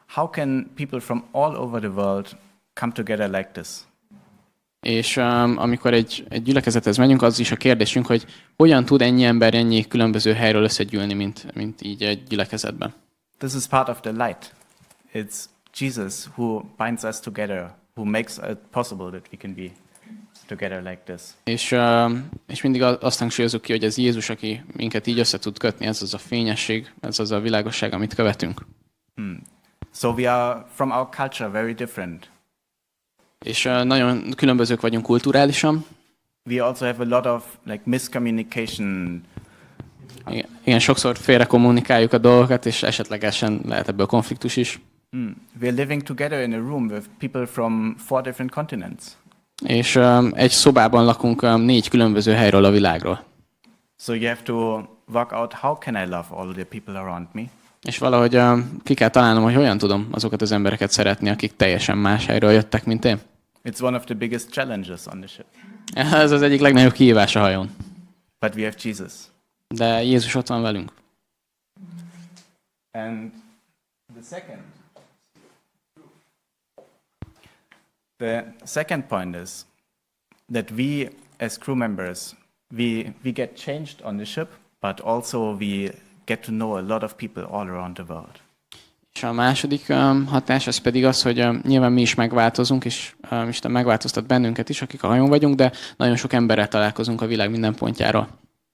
how can people from all over the world come together like this? És amikor egy gyülekezethez megyünk, az is a kérdésünk, hogy hogyan tud ennyi ember ennyi különböző helyről összegyűlni, mint így egy gyülekezetben. This is part of the light. It's Jesus who binds us together, who makes it possible that we can be together like this. És mindig azt hangsúlyozzuk ki, hogy ez Jézus, aki minket így össze tud kötni, ez az a fényesség, ez az a világosság, amit követünk. So we are from our culture very different. És nagyon különbözők vagyunk kulturálisan. We also have a lot of like miscommunication. Igen, sokszor félre kommunikáljuk a dolgokat, és esetlegesen lehet ebből konfliktus is. We're living together in a room with people from 4 different continents. És egy szobában lakunk 4 különböző helyről a világról. So you have to work out how can I love all the people around me. És valahogy ki kell találnom, hogy hogyan tudom azokat az embereket szeretni, akik teljesen más helyről jöttek, mint én. It's one of the biggest challenges on the ship. Ez az egyik legnagyobb kihívás a hajón. But we have Jesus. De Jézus ott van velünk. And the second point is that we as crew members, we get changed on the ship, but also we get to know a lot of people all around the world. És a második hatás az pedig az, hogy nyilván mi is megváltozunk, és Isten megváltoztat bennünket is, akik a hajón vagyunk, de nagyon sok emberrel találkozunk a világ minden pontjáról.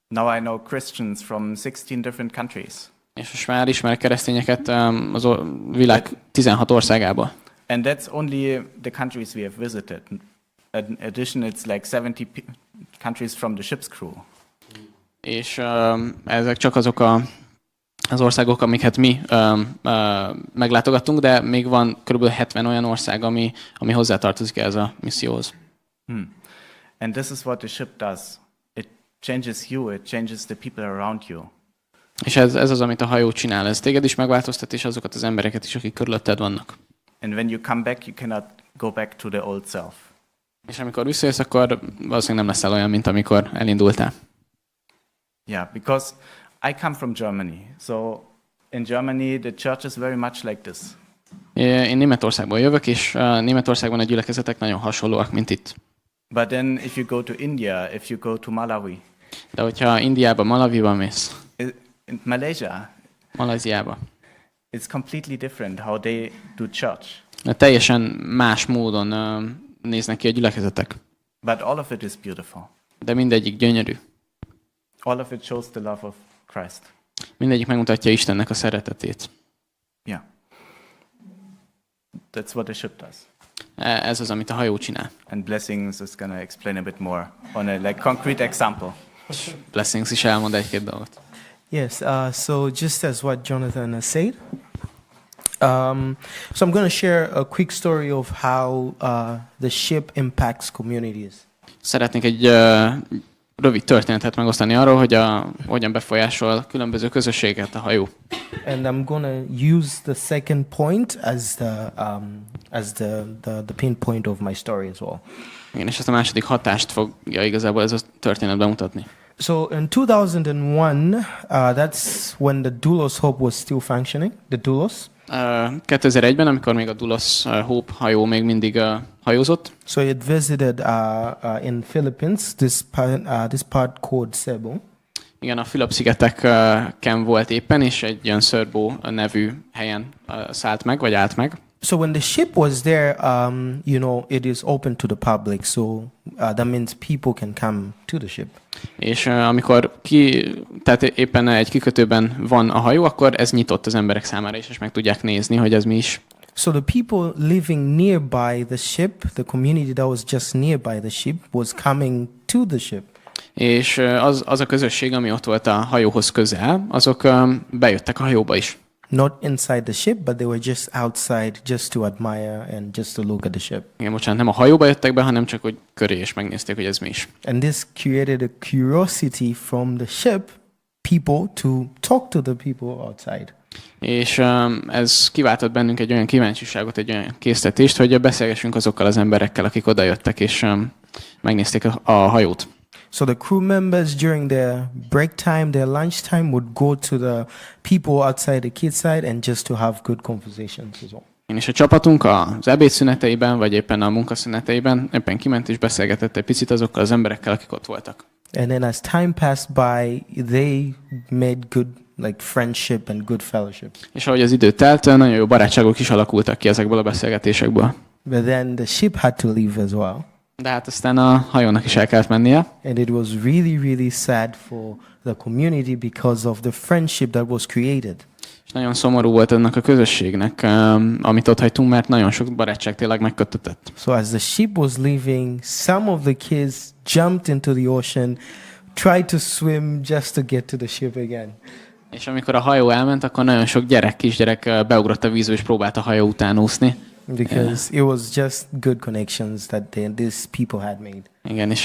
Now I know Christians from 16 different countries. És most már ismerek keresztényeket az világ 16 országából. And that's only the countries we have visited. In addition, it's like 70 countries from the ship's crew. És ezek csak azok az országok, amiket mi meglátogattunk, de még van kb. 70 olyan ország, ami hozzátartozik ez a misszióhoz. And this is what the ship does. It changes you, it changes the people around you. És ez az, amit a hajó csinál. Ez téged is megváltoztat, és azokat az embereket is, akik körülötted vannak. And when you come back, you cannot go back to the old self. És amikor visszajössz, akkor valószínűleg nem leszel olyan, mint amikor elindultál. Yeah, because I come from Germany. So in Germany, the church is very much like this. Én Németországból jövök, és Németországban a gyülekezetek nagyon hasonlóak, mint itt. But then if you go to India, if you go to Malawi, De hogyha Indiába, Malawiba mész, in Malaysia, Malajziába, it's completely different how they do church. teljesen más módon néznek ki a gyülekezetek. But all of it is beautiful. De mindegyik gyönyörű. All of it shows the love of Christ. Mindegyik megmutatja Istennek a szeretetét. Yeah. That's what the ship does. Ez az, amit a hajó csinál. And Blessings is going to explain a bit more on a like concrete example. Blessings is elmond egy-két dolgot. Yes, so just as what Jonathan has said, so I'm going to share a quick story of how the ship impacts communities. Szeretnék egy rövid történetet megosztani arról, hogy hogyan befolyásol különböző közösséget a hajó. And I'm going to use the second point as the pinpoint of my story as well. Igen, és ezt a második hatást fogja igazából ez a történet bemutatni. So in 2001, that's when the Doulos Hope was still functioning, the Doulos. 2001-ben, amikor még a Doulos Hope hajó még mindig hajózott. So it visited in Philippines, this part called Cebu. Igen, a Fülöp-szigeteken volt éppen, és egy ilyen Cebu nevű helyen szállt meg, vagy állt meg. So when the ship was there, you know, it is open to the public, so that means people can come to the ship. És amikor tehát éppen egy kikötőben van a hajó, akkor ez nyitott az emberek számára is, és meg tudják nézni, hogy ez mi is. So the people living nearby the ship, the community that was just nearby the ship, was coming to the ship. És az a közösség, ami ott volt a hajóhoz közel, azok bejöttek a hajóba is. Not inside the ship, but they were just outside just to admire and just to look at the ship. Igen, bocsánat, nem a hajóba jöttek be, hanem csak hogy köré és megnézték, hogy ez mi is. And this created a curiosity from the ship people to talk to the people outside. És ez kiváltott bennünk egy olyan kíváncsiságot, egy olyan késztetést, hogy beszélgessünk azokkal az emberekkel, akik odajöttek, és megnézték a hajót. So the crew members during their break time, their lunch time would go to the people outside the kids side and just to have good conversations as well. És a csapatunk az ebédszüneteiben, vagy éppen a munkaszüneteiben éppen kiment és beszélgetett egy picit azokkal az emberekkel, akik ott voltak. And then as time passed by, they made good friendship and good fellowships. És ahogy az idő telt, nagyon jó barátságok is alakultak ki ezekből a beszélgetésekből. But then the ship had to leave as well. De hát aztán a hajónak is el kellett mennie. And it was really, really sad for the community because of the friendship that was created. És nagyon szomorú volt ennek a közösségnek, amit ott hagytunk, mert nagyon sok barátság tényleg megköttetett. So as the ship was leaving, some of the kids jumped into the ocean, tried to swim just to get to the ship again. És amikor a hajó elment, akkor nagyon sok kisgyerek beugrott a vízbe és próbált a hajó után úszni. Because it was just good connections that these people had made. Igen, és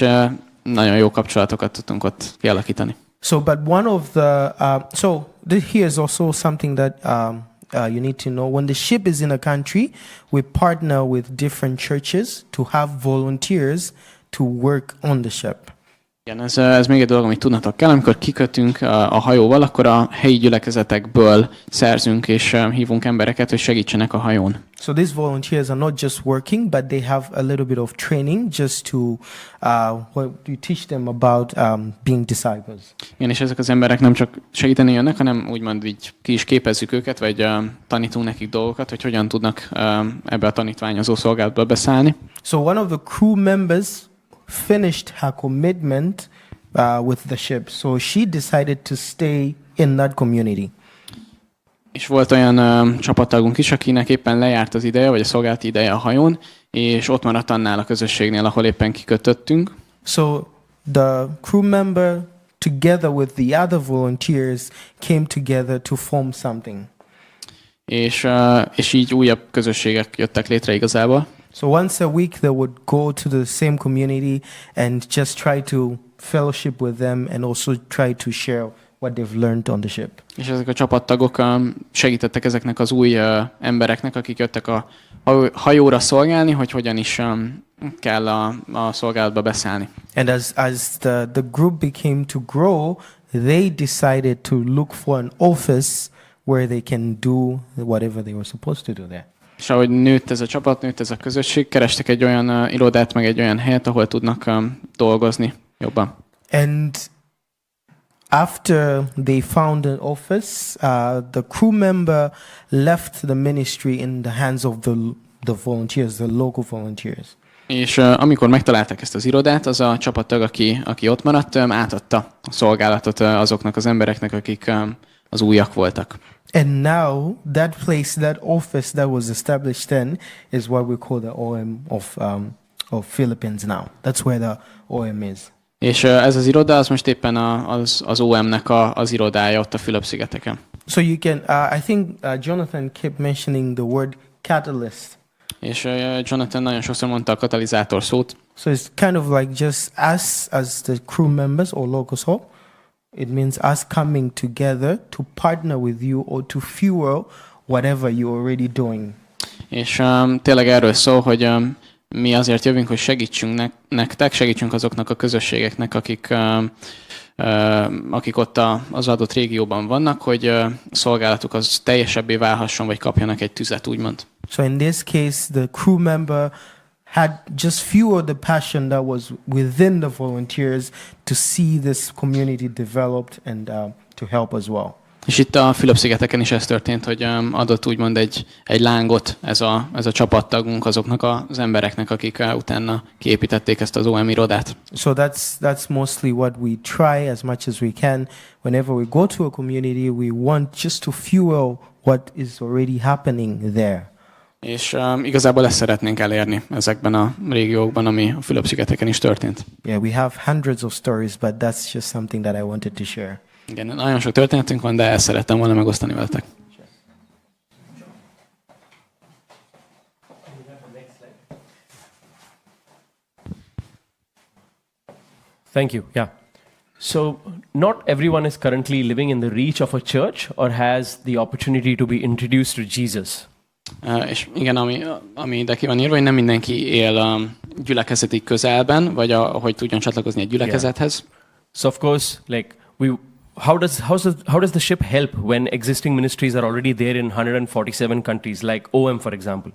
nagyon jó kapcsolatokat tudtunk ott kialakítani. So, but one of the here's also something that you need to know. When the ship is in a country, we partner with different churches to have volunteers to work on the ship. Igen, ez még egy dolog, amit tudnatok kell. Amikor kikötünk a hajóval, akkor a helyi gyülekezetekből szerzünk és hívunk embereket, hogy segítsenek a hajón. So these volunteers are not just working, but they have a little bit of training just to you teach them about being disciples. Igen, és ezek az emberek nem csak segíteni jönnek, hanem úgymond így ki is képezzük őket, vagy tanítunk nekik dolgokat, hogy hogyan tudnak ebbe a tanítványozó szolgálatba beszállni. So one of the crew members finished her commitment with the ship, so she decided to stay in that community. És volt olyan csapattagunk is, akinek éppen lejárt az ideje, vagy a szolgálati ideje a hajón, és ott maradt annál a közösségnél, ahol éppen kikötöttünk. So the crew member, together with the other volunteers, came together to form something. És így újabb közösségek jöttek létre igazából. So once a week they would go to the same community and just try to fellowship with them and also try to share what they've learned on the ship. És ezek a csapattagok segítettek ezeknek az új embereknek, akik jöttek a hajóra szolgálni, hogy hogyan is kell a szolgálatba beszállni. And as the group became to grow, they decided to look for an office where they can do whatever they were supposed to do there. És ahogy nőtt ez a csapat, nőtt ez a közösség, kerestek egy olyan irodát, meg egy olyan helyet, ahol tudnak dolgozni jobban. And after they found an office, the crew member left the ministry in the hands of the volunteers, the local volunteers. És amikor megtalálták ezt az irodát, az a csapattag, aki ott maradt, átadta a szolgálatot azoknak az embereknek, akik az újak voltak. And now that place, that office that was established then is what we call the OM of Philippines now. That's where the OM is. És ez az iroda, az most éppen az OM-nek az irodája ott a Fülöp-szigeteken. So you can, I think Jonathan kept mentioning the word catalyst. És Jonathan nagyon sokszor mondta a katalizátor szót. So it's kind of like just us as the crew members or locals hope. It means us coming together to partner with you or to fuel whatever you're already doing. És tényleg erről szól, hogy mi azért jövünk, hogy segítsünk nektek, segítsünk azoknak a közösségeknek, akik ott az adott régióban vannak, hogy szolgálatuk az teljesebbé válhasson, vagy kapjanak egy tüzet, úgymond. So in this case, the crew member had just fueled the passion that was within the volunteers to see this community developed and to help as well. És itt a Fülöp-szigeteken is ez történt, hogy adott úgymond egy lángot ez a csapattagunk azoknak az embereknek, akik utána kiépítették ezt az OM irodát. So that's mostly what we try as much as we can. Whenever we go to a community, we want just to fuel what is already happening there. És igazából ezt szeretnénk elérni ezekben a régiókban, ami a Fülöp-szigeteken is történt. Yeah, we have hundreds of stories, but that's just something that I wanted to share. Igen, nagyon sok történetünk van, de ezt szerettem volna megosztani veletek. Thank you. Yeah. So not everyone is currently living in the reach of a church or has the opportunity to be introduced to Jesus. És igen, ami ide ki van írva, hogy nem mindenki él a gyülekezeti közelben, vagy hogy tudjon csatlakozni egy gyülekezethez. So of course, like how does the ship help when existing ministries are already there in 147 countries, like OM for example?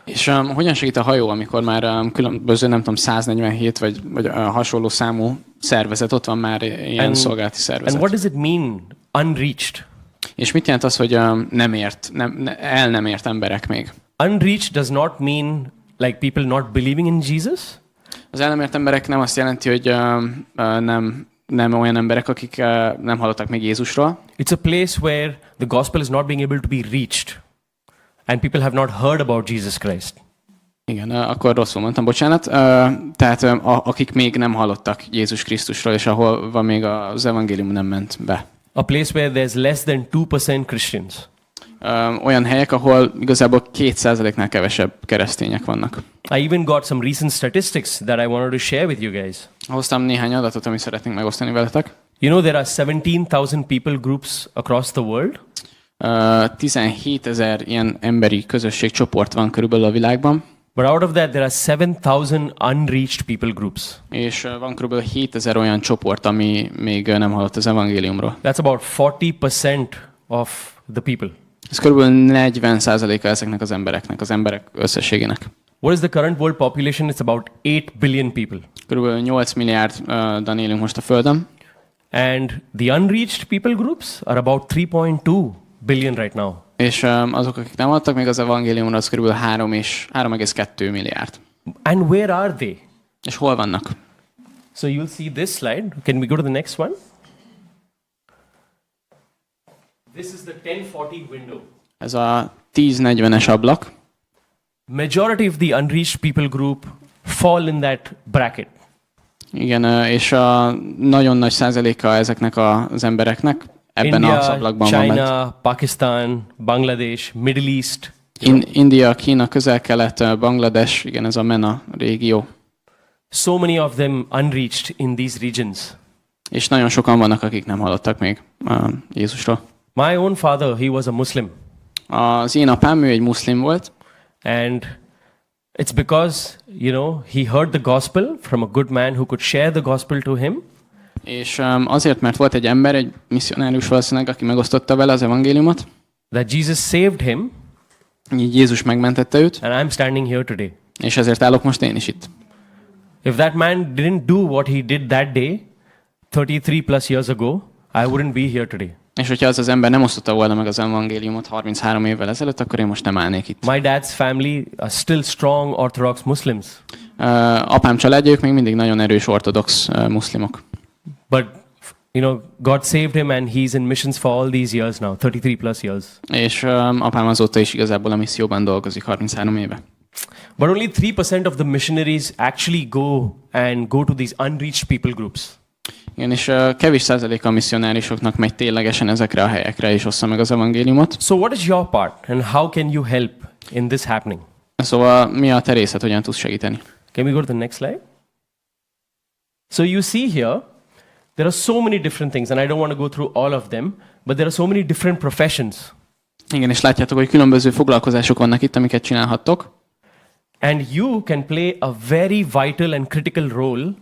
És hogyan segít a hajó, amikor már különböző, nem tudom, 147 vagy hasonló számú szervezet, ott van már ilyen szolgálati szervezet. And what does it mean, unreached? És mit jelent az, hogy nem ért emberek még? Unreached does not mean like people not believing in Jesus. Az el nem ért emberek nem azt jelenti, hogy nem olyan emberek, akik nem hallottak még Jézusról. It's a place where the gospel is not being able to be reached. And people have not heard about Jesus Christ. Igen, akkor rosszul mondtam, bocsánat. Tehát akik még nem hallottak Jézus Krisztusról, és ahol van még az evangélium nem ment be. A place where there's less than 2% Christians. Olyan helyek, ahol igazából 2%-nál kevesebb keresztények vannak. I even got some recent statistics that I wanted to share with you guys. Hoztam néhány adatot, amit szeretnénk megosztani veletek. You know there are 17,000 people groups across the world. 17 000 ilyen emberi közösségcsoport van körülbelül a világban. But out of that there are 7,000 unreached people groups. És van körülbelül 7000 olyan csoport, ami még nem hallott az evangéliumról. That's about 40% of the people. Ez körülbelül 40%-a ezeknek az embereknek, az emberek összességének. What is the current world population? It's about 8 billion people. Körülbelül 8 milliárdan élünk most a Földön. And the unreached people groups are about 3.2 billion right now. És azok, akik nem hallottak még az evangéliumra, az körülbelül 3,2 milliárd. And where are they? És hol vannak? So you'll see this slide. Can we go to the next one? This is the 1040 window. Ez a 1040-es ablak. Majority of the unreached people group fall in that bracket. Igen, és a nagyon nagy százaléka ezeknek az embereknek ebben az ablakban van. China, Pakistan, Bangladesh, Middle East. India, Kína, Közel-Kelet, Bangladesh, igen, ez a MENA régió. So many of them unreached in these regions. És nagyon sokan vannak, akik nem hallottak még Jézusról. My own father, he was a Muslim. Az én apám, ő egy muszlim volt. And it's because, you know, he heard the gospel from a good man who could share the gospel to him. És azért, mert volt egy ember, egy misszionárius valószínűleg, aki megosztotta vele az evangéliumot. That Jesus saved him. Így Jézus megmentette őt. And I'm standing here today. És ezért állok most én is itt. If that man didn't do what he did that day, 33 plus years ago, I wouldn't be here today. És hogyha az ember nem osztotta volna meg az evangéliumot 33 évvel ezelőtt, akkor én most nem állnék itt. My dad's family are still strong Orthodox Muslims. Apám családja, ők még mindig nagyon erős ortodox muszlimok. But, you know, God saved him and he's in missions for all these years now, 33 plus years. És apám azóta is igazából a misszióban dolgozik 33 éve. But only 3% of the missionaries actually go to these unreached people groups. Igen, és kevés százaléka a misszionárisoknak megy ténylegesen ezekre a helyekre és ossza meg az evangéliumot. So what is your part and how can you help in this happening? Szóval mi a te részed, hogyan tudsz segíteni? Can we go to the next slide? So you see here, there are so many different things and I don't want to go through all of them, but there are so many different professions. Igen, és látjátok, hogy különböző foglalkozások vannak itt, amiket csinálhattok. And you can play a very vital and critical role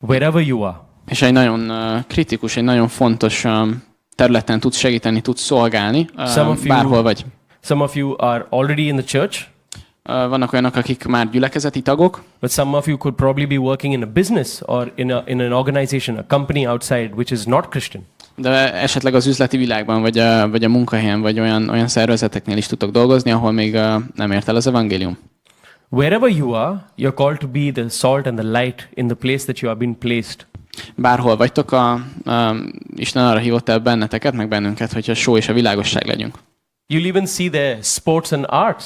wherever you are. És egy nagyon kritikus, egy nagyon fontos területen tudsz segíteni, tudsz szolgálni, bárhol vagy. Some of you are already in the church. Vannak olyanok, akik már gyülekezeti tagok. But some of you could probably be working in a business or in an organization, a company outside which is not Christian. De esetleg az üzleti világban, vagy a munkahelyen, vagy olyan szervezeteknél is tudtok dolgozni, ahol még nem ért el az evangélium. Wherever you are, you're called to be the salt and the light in the place that you have been placed. Bárhol vagytok, Isten arra hívott el benneteket, meg bennünket, hogy a só és a világosság legyünk. You'll even see the sports and arts,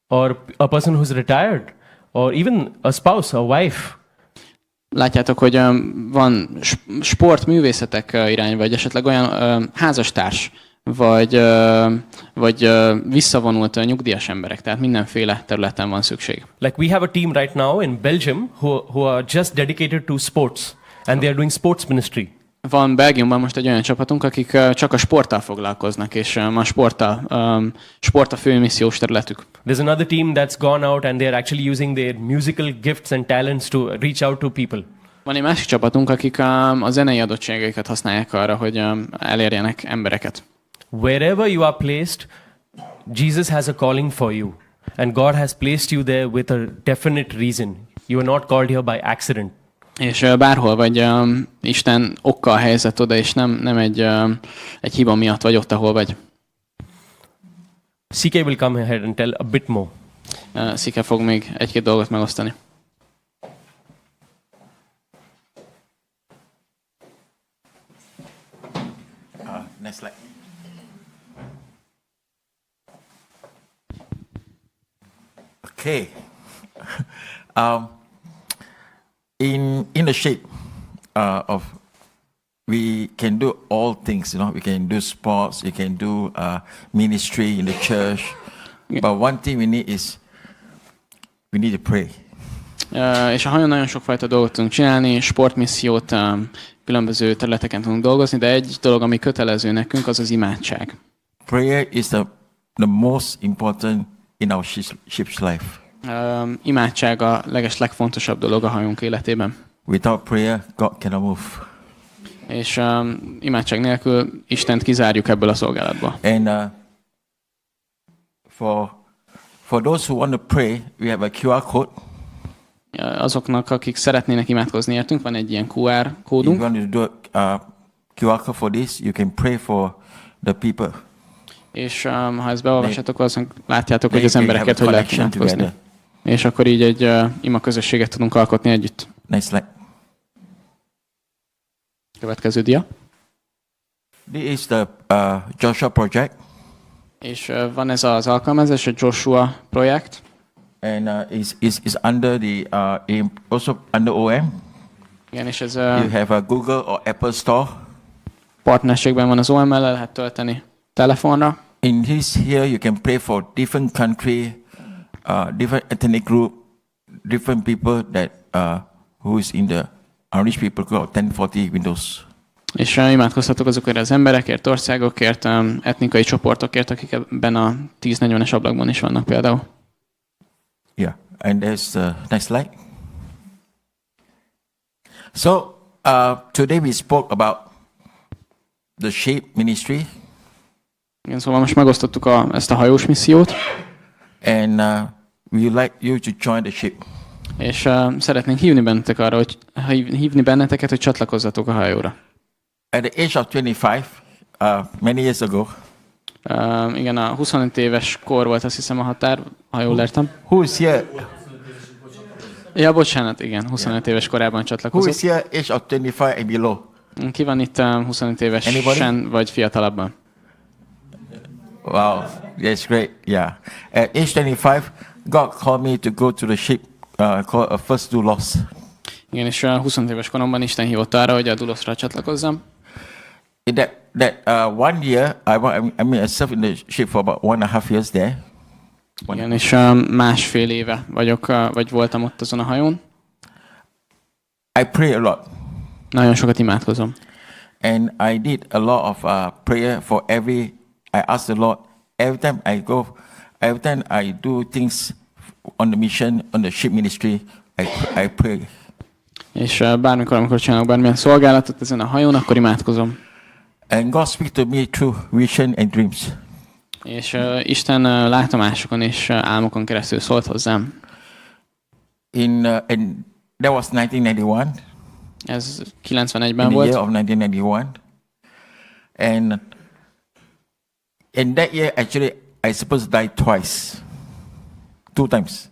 or a person who's retired, or even a spouse, a wife. Látjátok, hogy van sportművészetek irány, vagy esetleg olyan házastárs, vagy visszavonult nyugdíjas emberek, tehát mindenféle területen van szükség. Like we have a team right now in Belgium who are just dedicated to sports and they are doing sports ministry. Van Belgiumban most egy olyan csapatunk, akik csak a sporttal foglalkoznak, és ma sport a fő missziós területük. There's another team that's gone out and they're actually using their musical gifts and talents to reach out to people. Van egy másik csapatunk, akik a zenei adottságaikat használják arra, hogy elérjenek embereket. Wherever you are placed, Jesus has a calling for you. And God has placed you there with a definite reason. You are not called here by accident. És bárhol vagy, Isten okkal helyezett oda, és nem egy hiba miatt vagy ott, ahol vagy. CK will come ahead and tell a bit more. Szike fog még egy-két dolgot megosztani. Next slide. Okay. In the shape of we can do all things, you know. We can do sports, we can do ministry in the church. But one thing we need is we need to pray. És a hajon nagyon sokfajta dolgot tudunk csinálni, sportmissziót, különböző területeken tudunk dolgozni, de egy dolog, ami kötelező nekünk, az az imádság. Prayer is the most important in our ship's life. Imádság a legfontosabb dolog a hajunk életében. Without prayer, God cannot move. És imádság nélkül Istent kizárjuk ebből a szolgálatból. And for those who want to pray, we have a QR code. Azoknak, akik szeretnének imádkozni értünk, van egy ilyen QR kódunk. If you want to do a QR code for this, you can pray for the people. És ha ezt beolvassátok, valószínűleg látjátok, hogy az embereket hogy lehet imádkozni. És akkor így egy ima közösséget tudunk alkotni együtt. Next slide. Következő dia. This is the Joshua project. És van ez az alkalmazás, a Joshua projekt. And is under the also under OM. Igen, és ez You have a Google or Apple Store. Partnerségben van az OM-mel, lehet tölteni telefonra. In this here you can pray for different country, different ethnic group, different people that who is in the Irish people group 1040 Windows. És imádkozhatok azokért az emberekért, országokért, etnikai csoportokért, akik ebben a 1040-es ablakban is vannak például. Yeah, and there's the next slide. So today we spoke about the ship ministry. Igen, szóval most megosztottuk ezt a hajós missziót. And we would like you to join the ship. És szeretnénk hívni benneteket, hogy csatlakozzatok a hajóra. At the age of 25, many years ago. Igen, a 25 éves kor volt, azt hiszem a határ, ha jól értem. Who is here? Ja, bocsánat, igen, 25 éves korában Who csatlakozott. is here age of 25 and below? Ki van itt 25 évesen vagy fiatalabban? Wow, that's great. Yeah. At age 25, God called me to go to the ship called First to Loss. Igen, és 25 éves koromban Isten hívott arra, hogy a Dulosra csatlakozzam. That 1 year, I served in the ship for about 1.5 years there. Igen, és másfél éve vagy voltam ott azon a hajón. I pray a lot. Nagyon sokat imádkozom. And I did a lot of prayer for I ask the Lord, every time I do things on the mission, on the ship ministry, I pray. És bármikor, amikor csinálok bármilyen szolgálatot ezen a hajón, akkor imádkozom. And God speaks to me through vision and dreams. És Isten látomásokon és álmokon keresztül szólt hozzám. And that was 1991. Ez 91-ben in volt. the year of 1991. And in that year, actually, I supposed to die twice. 2 times.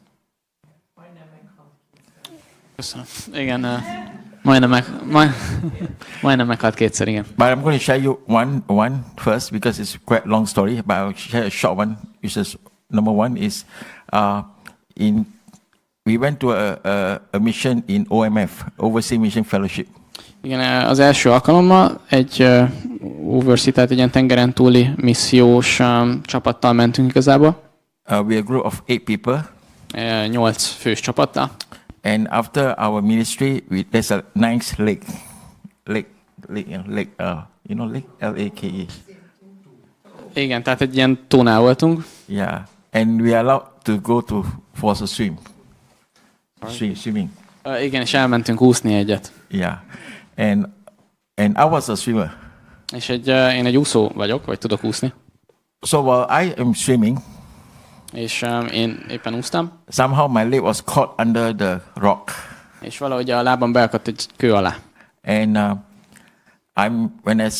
Köszönöm. Igen, majdnem meghalt kétszer, igen. But I'm going to share you one first because it's quite long story. But I'll share a short one. Which is number one is we went to a mission in OMF, Overseas Mission Fellowship. Igen, az első alkalommal egy overseas, tehát egy ilyen tengeren túli missziós csapattal mentünk igazából. We are a group of 8 people. 8 fős csapattal. And after our ministry, there's a nice lake lake, L-A-K-E. Igen, tehát egy ilyen tónál voltunk, Yeah, and we are allowed to go for a swimming. igen, és elmentünk úszni egyet. Yeah, and I was a swimmer. És én egy úszó vagyok, vagy tudok úszni. So while I am swimming, És én éppen úsztam, somehow my leg was caught under the rock, és valahogy a lábam beakadt egy kő alá. and when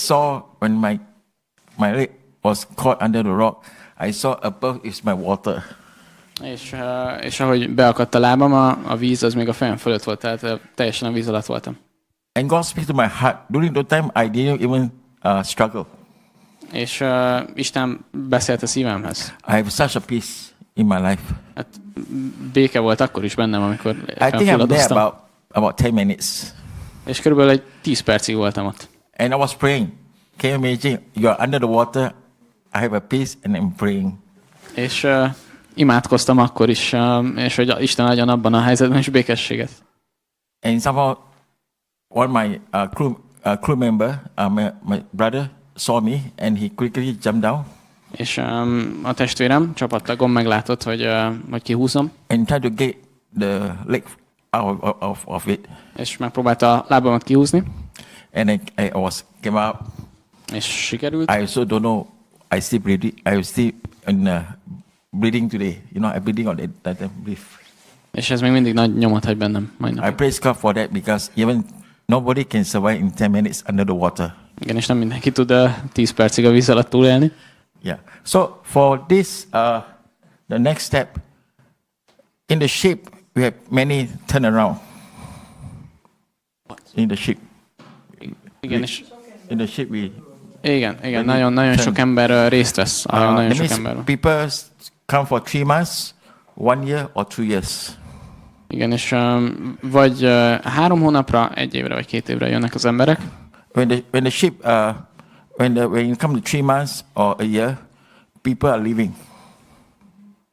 my leg was caught under the rock, I saw above is my water. És ahogy beakadt a lábam, a víz az még a fejem fölött volt, tehát teljesen a víz alatt voltam. And God spoke to my heart. During the time, I didn't even struggle. És Isten beszélt a szívemhez. I have such a peace in my life. Hát béke volt akkor is bennem, amikor I think I'm there fulladoztam. about 10 minutes. És körülbelül egy 10 percig voltam ott. And I was praying. Can you imagine? You're under the water. I have a peace and I'm praying. És imádkoztam akkor is, és hogy Isten adjon abban a helyzetben is békességet. And somehow, one my crew member, my brother, saw me and he quickly jumped down És a testvérem, csapattagom meglátott, hogy kihúzom, and tried to get the leg out of it. és megpróbálta a lábamat kihúzni, And I came up. és sikerült. I also don't know. I still bleeding today. I'm bleeding on that breathe. És ez még mindig nagy nyomot hagy bennem. Majdnem. I praise God for that because even nobody can survive in 10 minutes under the water. Igen, és nem mindenki tud 10 percig a víz alatt túlélni. Yeah. So for this, the next step, in the ship, we have many turnaround. In the ship. Igen, és In the ship, we. igen, nagyon sok ember részt vesz. Nagyon That sok means ember van. people come for 3 months, 1 year, or 2 years. Igen, és vagy 3 hónapra, 1 évre, vagy 2 évre jönnek az emberek. When the ship, when you come to 3 months or a year, people are leaving.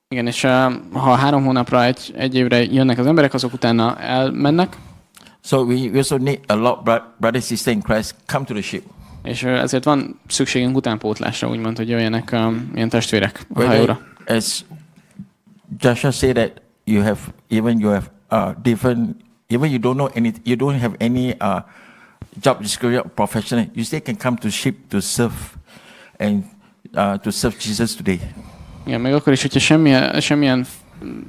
Igen, és ha 3 hónapra, 1 évre jönnek az emberek, azok utána elmennek. So we also need a lot of brothers, sisters in Christ come to the ship. És ezért van szükségünk utánpótlásra, úgymond, hogy jöjjenek ilyen testvérek a hajóra. As Joshua said that you have different, even you don't know any, you don't have any job description, professional, you still can come to ship to serve and to serve Jesus today. Igen, még akkor is, hogyha semmilyen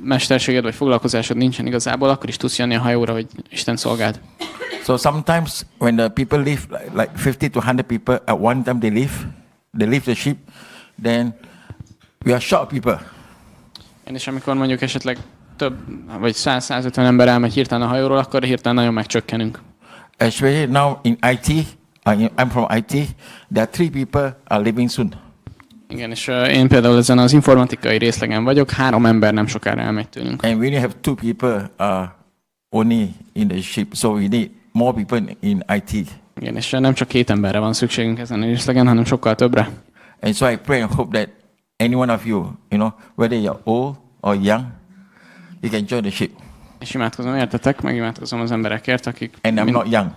mesterséged vagy foglalkozásod nincsen igazából, akkor is tudsz jönni a hajóra, hogy Isten szolgáld. So sometimes when the people leave, like 50 to 100 people at one time they leave the ship, then we are short people. És amikor mondjuk esetleg több, vagy 100-150 ember elmegy hirtelen a hajóról, akkor hirtelen nagyon megcsökkenünk. Especially now in IT, I'm from IT, there are 3 people are leaving soon. Igen, és én például ezen az informatikai részlegen vagyok, 3 ember nem sokára elmegy tőlünk. And we only have 2 people only in the ship, so we need more people in IT. Igen, és nem csak 2 emberre van szükségünk ezen a részlegen, hanem sokkal többre. And so I pray and hope that any one of you, whether you're old or young, you can join the ship. És imádkozom értetek, meg imádkozom az emberekért, akik... And I'm not young.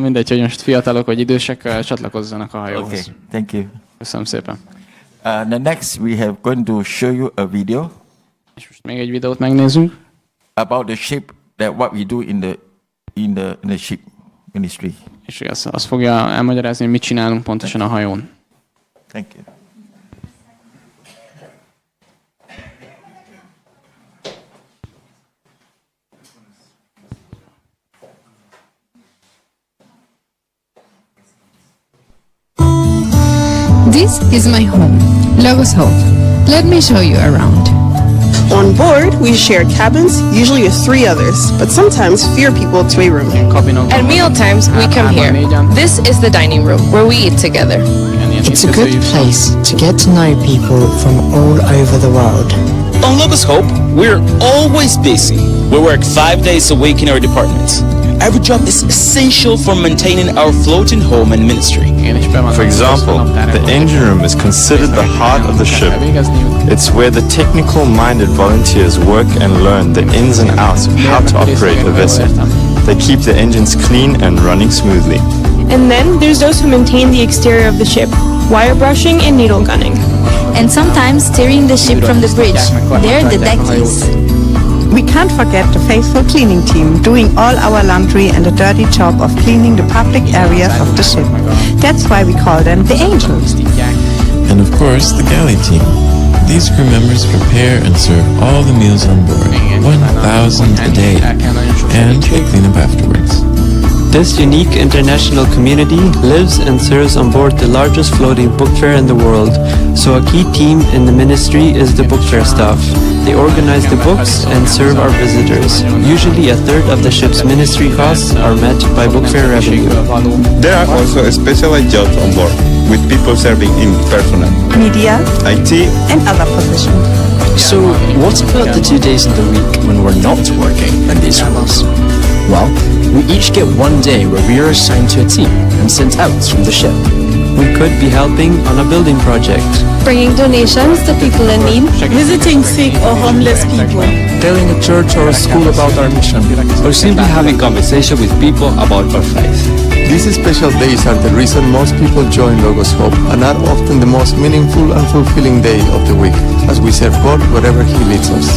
Mindegy, hogy most fiatalok vagy idősek, csatlakozzanak a hajóhoz. Okay, thank you. Köszönöm szépen. The next we have going to show you a video És most még egy videót megnézzünk. about the ship, that what we do in the ship ministry. És azt fogja elmagyarázni, hogy mit csinálunk pontosan a hajón. Thank you. This is my home, Logos Hope. Let me show you around. On board, we share cabins, usually with 3 others, but sometimes fewer people to a room. At meal times, we come here. This is the dining room where we eat together. It's a good place to get to know people from all over the world. On Logos Hope, we're always busy. We work 5 days a week in our departments. Every job is essential for maintaining our floating home and ministry. For example, the engine room is considered the heart of the ship. It's where the technical-minded volunteers work and learn the ins and outs of how to operate the vessel. They keep the engines clean and running smoothly. And then there's those who maintain the exterior of the ship, wire brushing and needle gunning. And sometimes steering the ship from the bridge. They're the deckies. We can't forget the faithful cleaning team, doing all our laundry and a dirty job of cleaning the public areas of the ship. That's why we call them the angels. And of course, the galley team. These crew members prepare and serve all the meals on board, 1,000 a day, and they clean up afterwards. This unique international community lives and serves on board the largest floating book fair in the world, so a key team in the ministry is the book fair staff. They organize the books and serve our visitors. Usually a third of the ship's ministry costs are met by book fair revenue. There are also specialized jobs on board, with people serving in personnel, media, IT, and other positions. So, what about the 2 days in the week when we're not working in these roles? Well, we each get 1 day where we are assigned to a team and sent out from the ship. We could be helping on a building project, Bringing donations to people in need. Visiting sick or homeless people. Telling a church or a school about our mission. or simply having conversation with people about our faith. These special days are the reason most people join Logos Hope and are often the most meaningful and fulfilling day of the week, as we serve God wherever He leads us.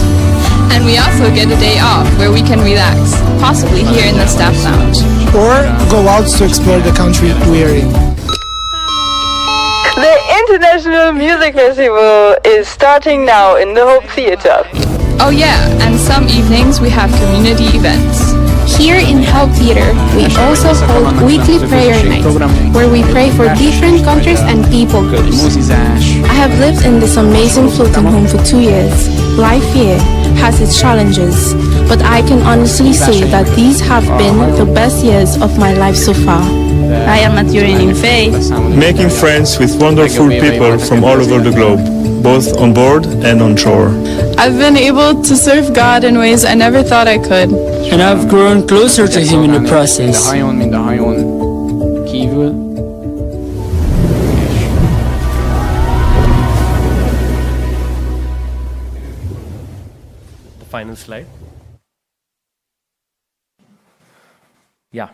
And we also get a day off where we can relax, possibly here in the staff lounge. Or go out to explore the country we are in. The International Music Festival is starting now in the Hope Theatre. Oh yeah, and some evenings we have community events. Here in Hope Theater, we also hold weekly prayer nights, where we pray for different countries and people groups. I have lived in this amazing floating home for 2 years. Life here has its challenges, but I can honestly say that these have been the best years of my life so far. I am maturing in faith. Making friends with wonderful people from all over the globe, both on board and on shore. I've been able to serve God in ways I never thought I could. And I've grown closer to Him in the process. The final slide. Yeah.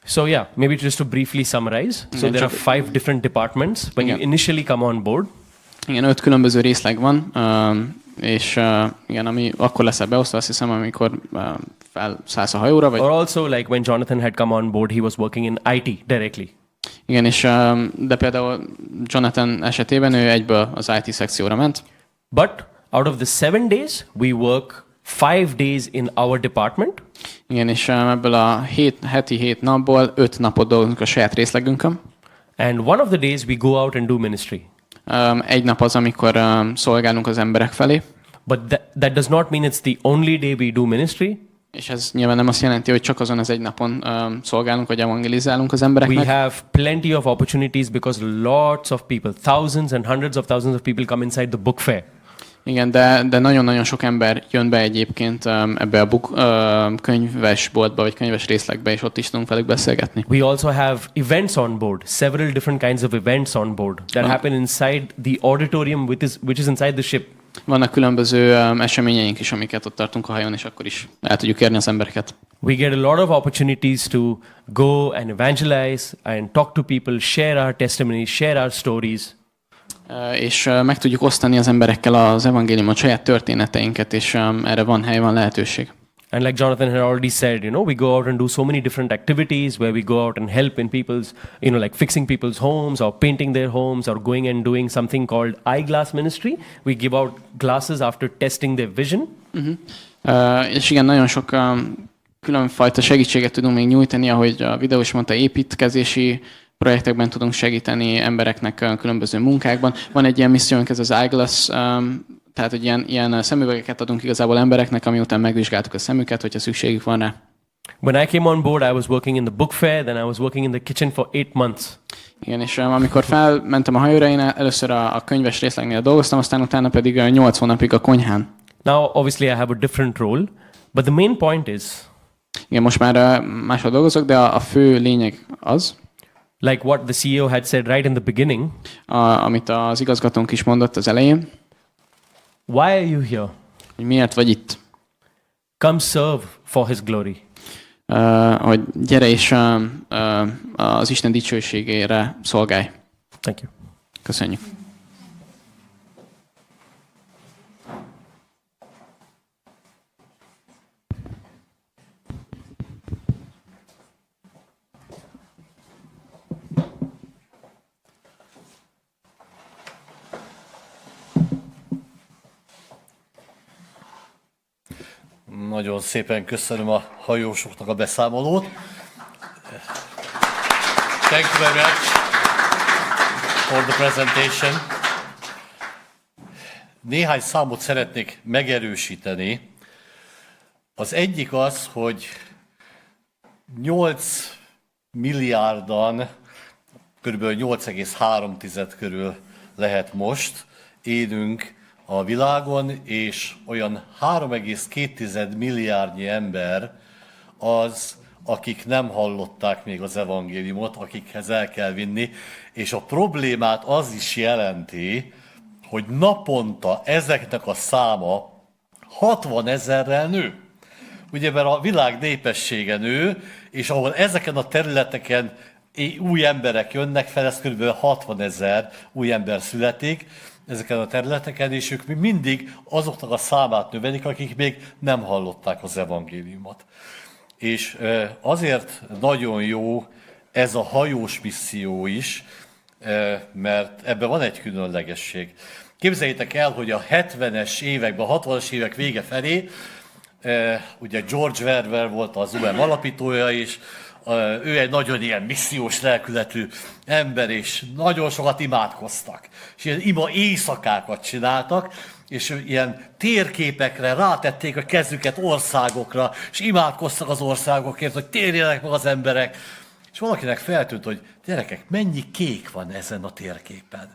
So yeah, maybe just to briefly summarize. So there are 5 different departments when you initially come on board. Igen, 5 különböző részleg van, és igen, ami akkor lesz beosztva, azt hiszem, amikor felszállsz a hajóra, vagy... Or also like when Jonathan had come on board, he was working in IT directly. Igen, és de például Jonathan esetében ő egyből az IT szekcióra ment. But out of the 7 days, we work 5 days in our department. Igen, és ebből a heti 7 napból 5 napot dolgozunk a saját részlegünkön. And one of the days we go out and do ministry. Egy nap az, amikor szolgálunk az emberek felé. But that does not mean it's the only day we do ministry. És ez nyilván nem azt jelenti, hogy csak azon az egy napon szolgálunk, vagy evangelizálunk az embereknek. We have plenty of opportunities because lots of people, thousands and hundreds of thousands of people come inside the book fair. Igen, de nagyon-nagyon sok ember jön be egyébként ebbe a könyvesboltba, vagy könyves részlegbe, és ott is tudunk velük beszélgetni. We also have events on board, several different kinds of events on board that happen inside the auditorium which is inside the ship. Vannak különböző eseményeink is, amiket ott tartunk a hajón, és akkor is el tudjuk érni az embereket. We get a lot of opportunities to go and evangelize and talk to people, share our testimonies, share our stories. És meg tudjuk osztani az emberekkel az evangéliumot, saját történeteinket, és erre van hely, van lehetőség. And like Jonathan had already said, we go out and do so many different activities where we go out and help in people's, like fixing people's homes or painting their homes or going and doing something called eyeglass ministry. We give out glasses after testing their vision. És igen, nagyon sok különfajta segítséget tudunk még nyújtani, ahogy a videó is mondta, építkezési projektekben tudunk segíteni embereknek különböző munkákban. Van egy ilyen missziónk, ez az eyeglass, tehát hogy ilyen szemüvegeket adunk igazából embereknek, ami után megvizsgáltuk a szemüket, hogyha szükségük van rá. When I came on board, I was working in the book fair, then I was working in the kitchen for 8 months. Igen, és amikor felmentem a hajóra, én először a könyves részlegnél dolgoztam, aztán utána pedig 8 hónapig a konyhán. Now, obviously, I have a different role, but the main point is... Igen, most már máshol dolgozok, de a fő lényeg az... Like what the CEO had said right in the beginning. Amit az igazgatónk is mondott az elején. Why are you here? Miért vagy itt? Come serve for His glory. hogy gyere és az Isten dicsőségére szolgálj. Thank you. Köszönjük. Nagyon szépen köszönöm a hajósoknak a beszámolót. Thank you very much for the presentation. Néhány számot szeretnék megerősíteni. Az egyik az, hogy 8 milliárdan, kb. 8,3 körül lehet most élünk a világon, és olyan 3,2 milliárdnyi ember az, akik nem hallották még az evangéliumot, akikhez el kell vinni, és a problémát az is jelenti, hogy naponta ezeknek a száma 60 000-rel nő. Ugye, mert a világ népessége nő, és ahol ezeken a területeken új emberek jönnek fel, ez kb. 60 000 új ember születik ezeken a területeken, és ők mindig azoknak a számát növelik, akik még nem hallották az evangéliumot. És azért nagyon jó ez a hajós misszió is, mert ebben van egy különlegesség. Képzeljétek el, hogy a 70-es években, a 60-as évek vége felé, ugye George Verwer volt az UM alapítója is, ő egy nagyon ilyen missziós lelkületű ember, és nagyon sokat imádkoztak. És ilyen ima éjszakákat csináltak, és ilyen térképekre rátették a kezüket országokra, és imádkoztak az országokért, hogy térjenek meg az emberek. És valakinek feltűnt, hogy gyerekek, mennyi kék van ezen a térképen.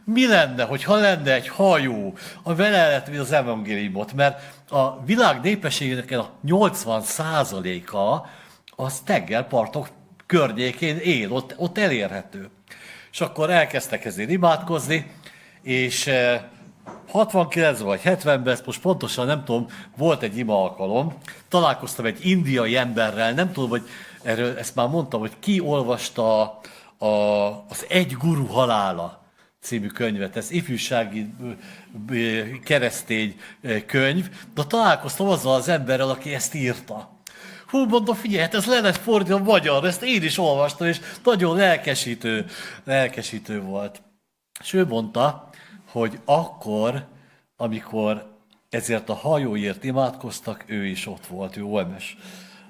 Mi lenne, hogyha lenne egy hajó, amivel el lehet vinni az evangéliumot, mert a világ népességének a 80%-a az tengerpartok környékén él, ott elérhető. És akkor elkezdtek ezért imádkozni, és 69 vagy 70-ben, ezt most pontosan nem tudom, volt egy ima alkalom, találkoztam egy indiai emberrel, nem tudom, hogy erről ezt már mondtam, hogy ki olvasta az Egy guru halála című könyvet, ez ifjúsági keresztény könyv, de találkoztam azzal az emberrel, aki ezt írta. Hú, mondom, figyelj, hát ez le lett fordítva magyarra, ezt én is olvastam, és nagyon lelkesítő volt. És ő mondta, hogy akkor, amikor ezért a hajóért imádkoztak, ő is ott volt, ő OMS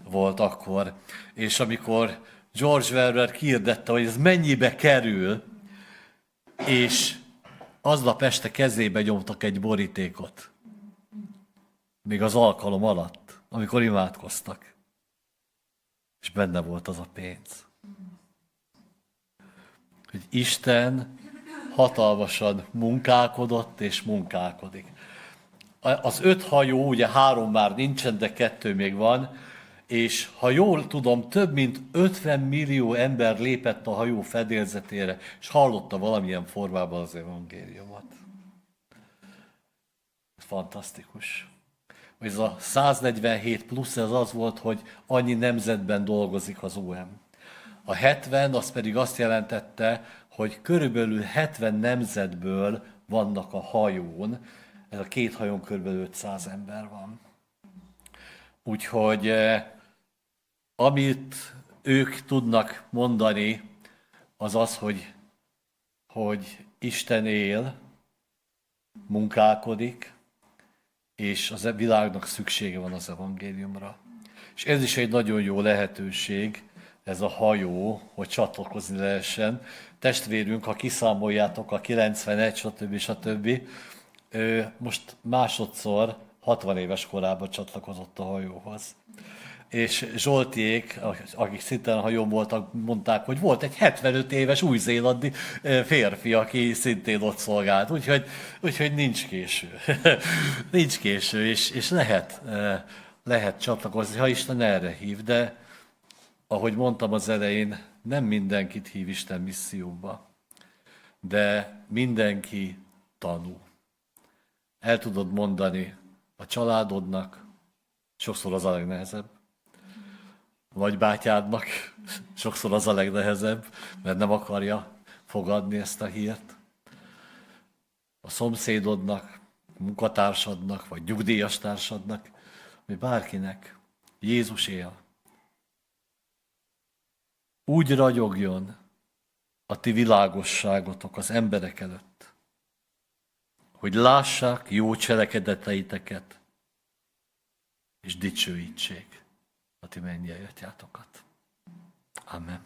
volt akkor. És amikor George Verwer kiirdette, hogy ez mennyibe kerül, és aznap este kezébe nyomtak egy borítékot. Még az alkalom alatt, amikor imádkoztak. És benne volt az a pénz. Hogy Isten hatalmasan munkálkodott és munkálkodik. Az 5 hajó, ugye 3 már nincsen, de 2 még van, és ha jól tudom, több mint 50 millió ember lépett a hajó fedélzetére, és hallotta valamilyen formában az evangéliumot. Fantasztikus. Ez a 147 plusz, ez az volt, hogy annyi nemzetben dolgozik az UM. A 70, az pedig azt jelentette, hogy körülbelül 70 nemzetből vannak a hajón, ez a 2 hajón körülbelül 500 ember van. Úgyhogy amit ők tudnak mondani, az az, hogy Isten él, munkálkodik, és az világnak szüksége van az evangéliumra. És ez is egy nagyon jó lehetőség, ez a hajó, hogy csatlakozni lehessen. Testvérünk, ha kiszámoljátok a 91, stb. Most másodszor 60 éves korában csatlakozott a hajóhoz. És Zsoltiék, akik szintén a hajón voltak, mondták, hogy volt egy 75 éves új-zélandi férfi, aki szintén ott szolgált. Úgyhogy nincs késő. Nincs késő, és lehet csatlakozni, ha Isten erre hív. De, ahogy mondtam az elején, nem mindenkit hív Isten misszióba. De mindenki tanul. El tudod mondani a családodnak, sokszor az a legnehezebb, nagybátyádnak. Sokszor az a legnehezebb, mert nem akarja fogadni ezt a hírt. A szomszédodnak, munkatársadnak, vagy nyugdíjas társadnak, vagy bárkinek. Jézus él. Úgy ragyogjon a ti világosságotok az emberek előtt, hogy lássák jó cselekedeteiteket, és dicsőítsék a ti mennyei atyátokat. Amen.